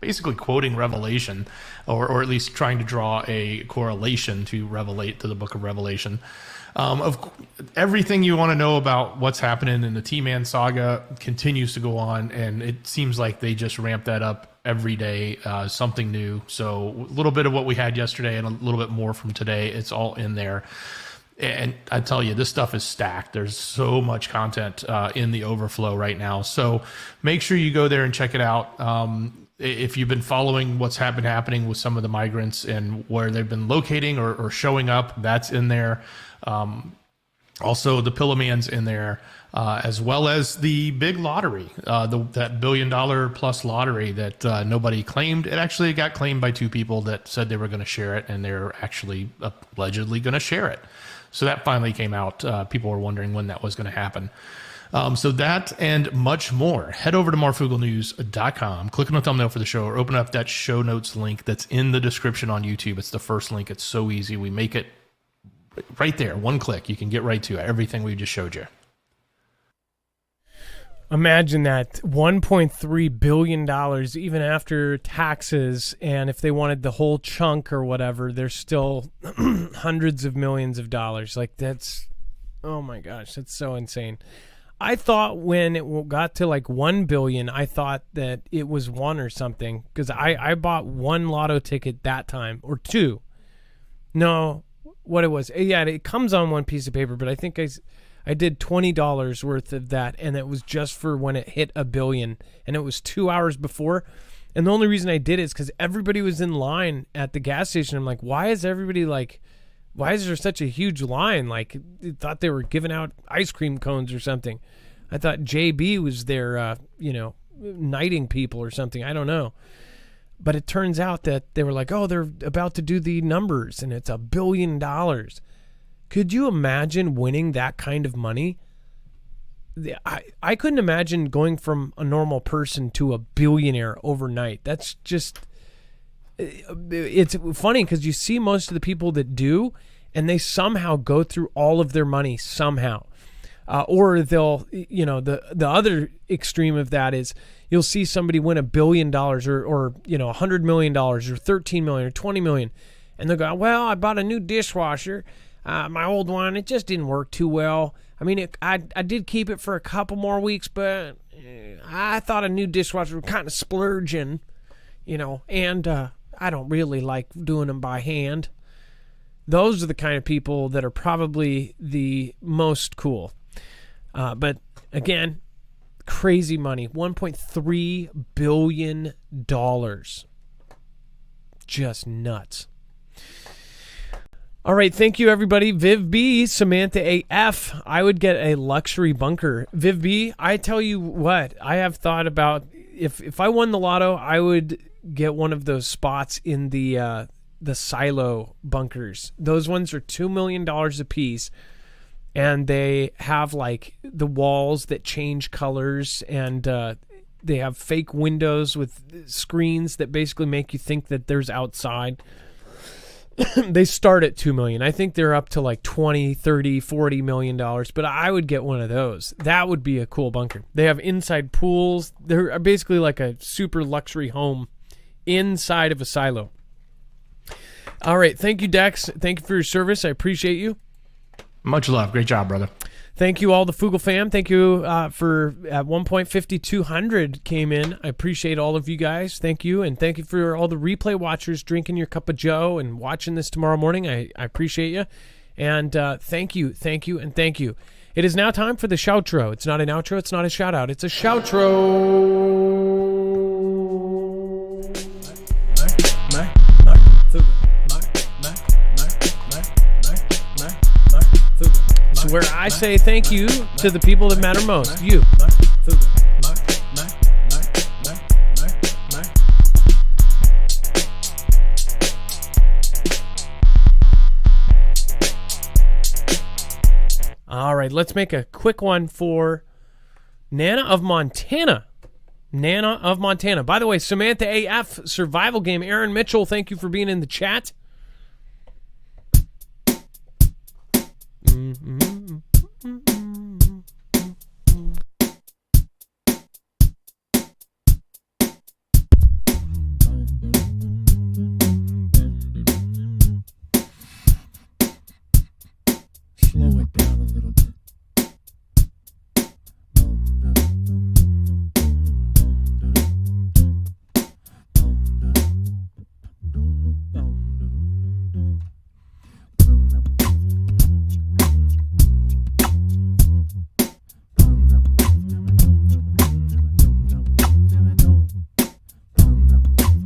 basically quoting Revelation, or at least trying to draw a correlation to the book of Revelation. Of everything you want to know about what's happening in the T-Man saga continues to go on, and it seems like they just ramp that up every day, something new. So a little bit of what we had yesterday and a little bit more from today, it's all in there. And I tell you, this stuff is stacked. There's so much content in the overflow right now. So make sure you go there and check it out. If you've been following what's been happening with some of the migrants and where they've been locating or showing up, that's in there. Also, the Pillow Man's in there, as well as the big lottery, that $1 billion plus lottery that nobody claimed. It actually got claimed by 2 people that said they were going to share it, and they're actually allegedly going to share it. So that finally came out. People were wondering when that was going to happen. So that and much more. Head over to marfooglenews.com, click on the thumbnail for the show, or open up that show notes link that's in the description on YouTube. It's the first link. It's so easy. We make it right there. One click. You can get right to everything we just showed you. Imagine that, $1.3 billion, even after taxes, and if they wanted the whole chunk or whatever, there's still hundreds of millions of dollars. Like, that's, oh my gosh, that's so insane. I thought when it got to like 1 billion, I thought that it was 1 or something, because I bought 1 lotto ticket that time, or 2. No, what it was. Yeah, it comes on 1 piece of paper, but I think I did $20 worth of that, and it was just for when it hit 1 billion, and it was 2 hours before. And the only reason I did it is because everybody was in line at the gas station. I'm like, why is there such a huge line? Like, I thought they were giving out ice cream cones or something. I thought JB was there, knighting people or something. I don't know. But it turns out that they were like, oh, they're about to do the numbers, and it's $1 billion. Could you imagine winning that kind of money? I couldn't imagine going from a normal person to a billionaire overnight. That's just, it's funny because you see most of the people that do, and they somehow go through all of their money somehow. Or they'll, the other extreme of that is you'll see somebody win $1 billion or $100 million or 13 million or 20 million. And they'll go, well, I bought a new dishwasher. My old one, it just didn't work too well. I mean, I did keep it for a couple more weeks, but I thought a new dishwasher was kind of splurging, and I don't really like doing them by hand. Those are the kind of people that are probably the most cool. But again, crazy money, $1.3 billion. Just nuts. All right, thank you, everybody. Viv B, Samantha AF, I would get a luxury bunker. Viv B, I tell you what, I have thought about, if I won the lotto, I would get one of those spots in the silo bunkers. Those ones are $2 million a piece, and they have, like, the walls that change colors, and they have fake windows with screens that basically make you think that there's outside. They start at $2 million. I think they're up to like $20, $30, $40 million, but I would get one of those. That would be a cool bunker. They have inside pools. They're basically like a super luxury home inside of a silo. All right. Thank you, Dex. Thank you for your service. I appreciate you. Much love. Great job, brother. Thank you, all the Foogle fam. Thank you for at 1.5200 came in. I appreciate all of you guys. Thank you. And thank you for all the replay watchers drinking your cup of joe and watching this tomorrow morning. I appreciate you. And thank you, and thank you. It is now time for the shoutro. It's not an outro. It's not a shout out. It's a shoutro. Where I say thank you to the people that matter most. You. All right, let's make a quick one for Nana of Montana. Nana of Montana. By the way, Samantha AF, Survival Game. Aaron Mitchell, thank you for being in the chat. Mm-hmm.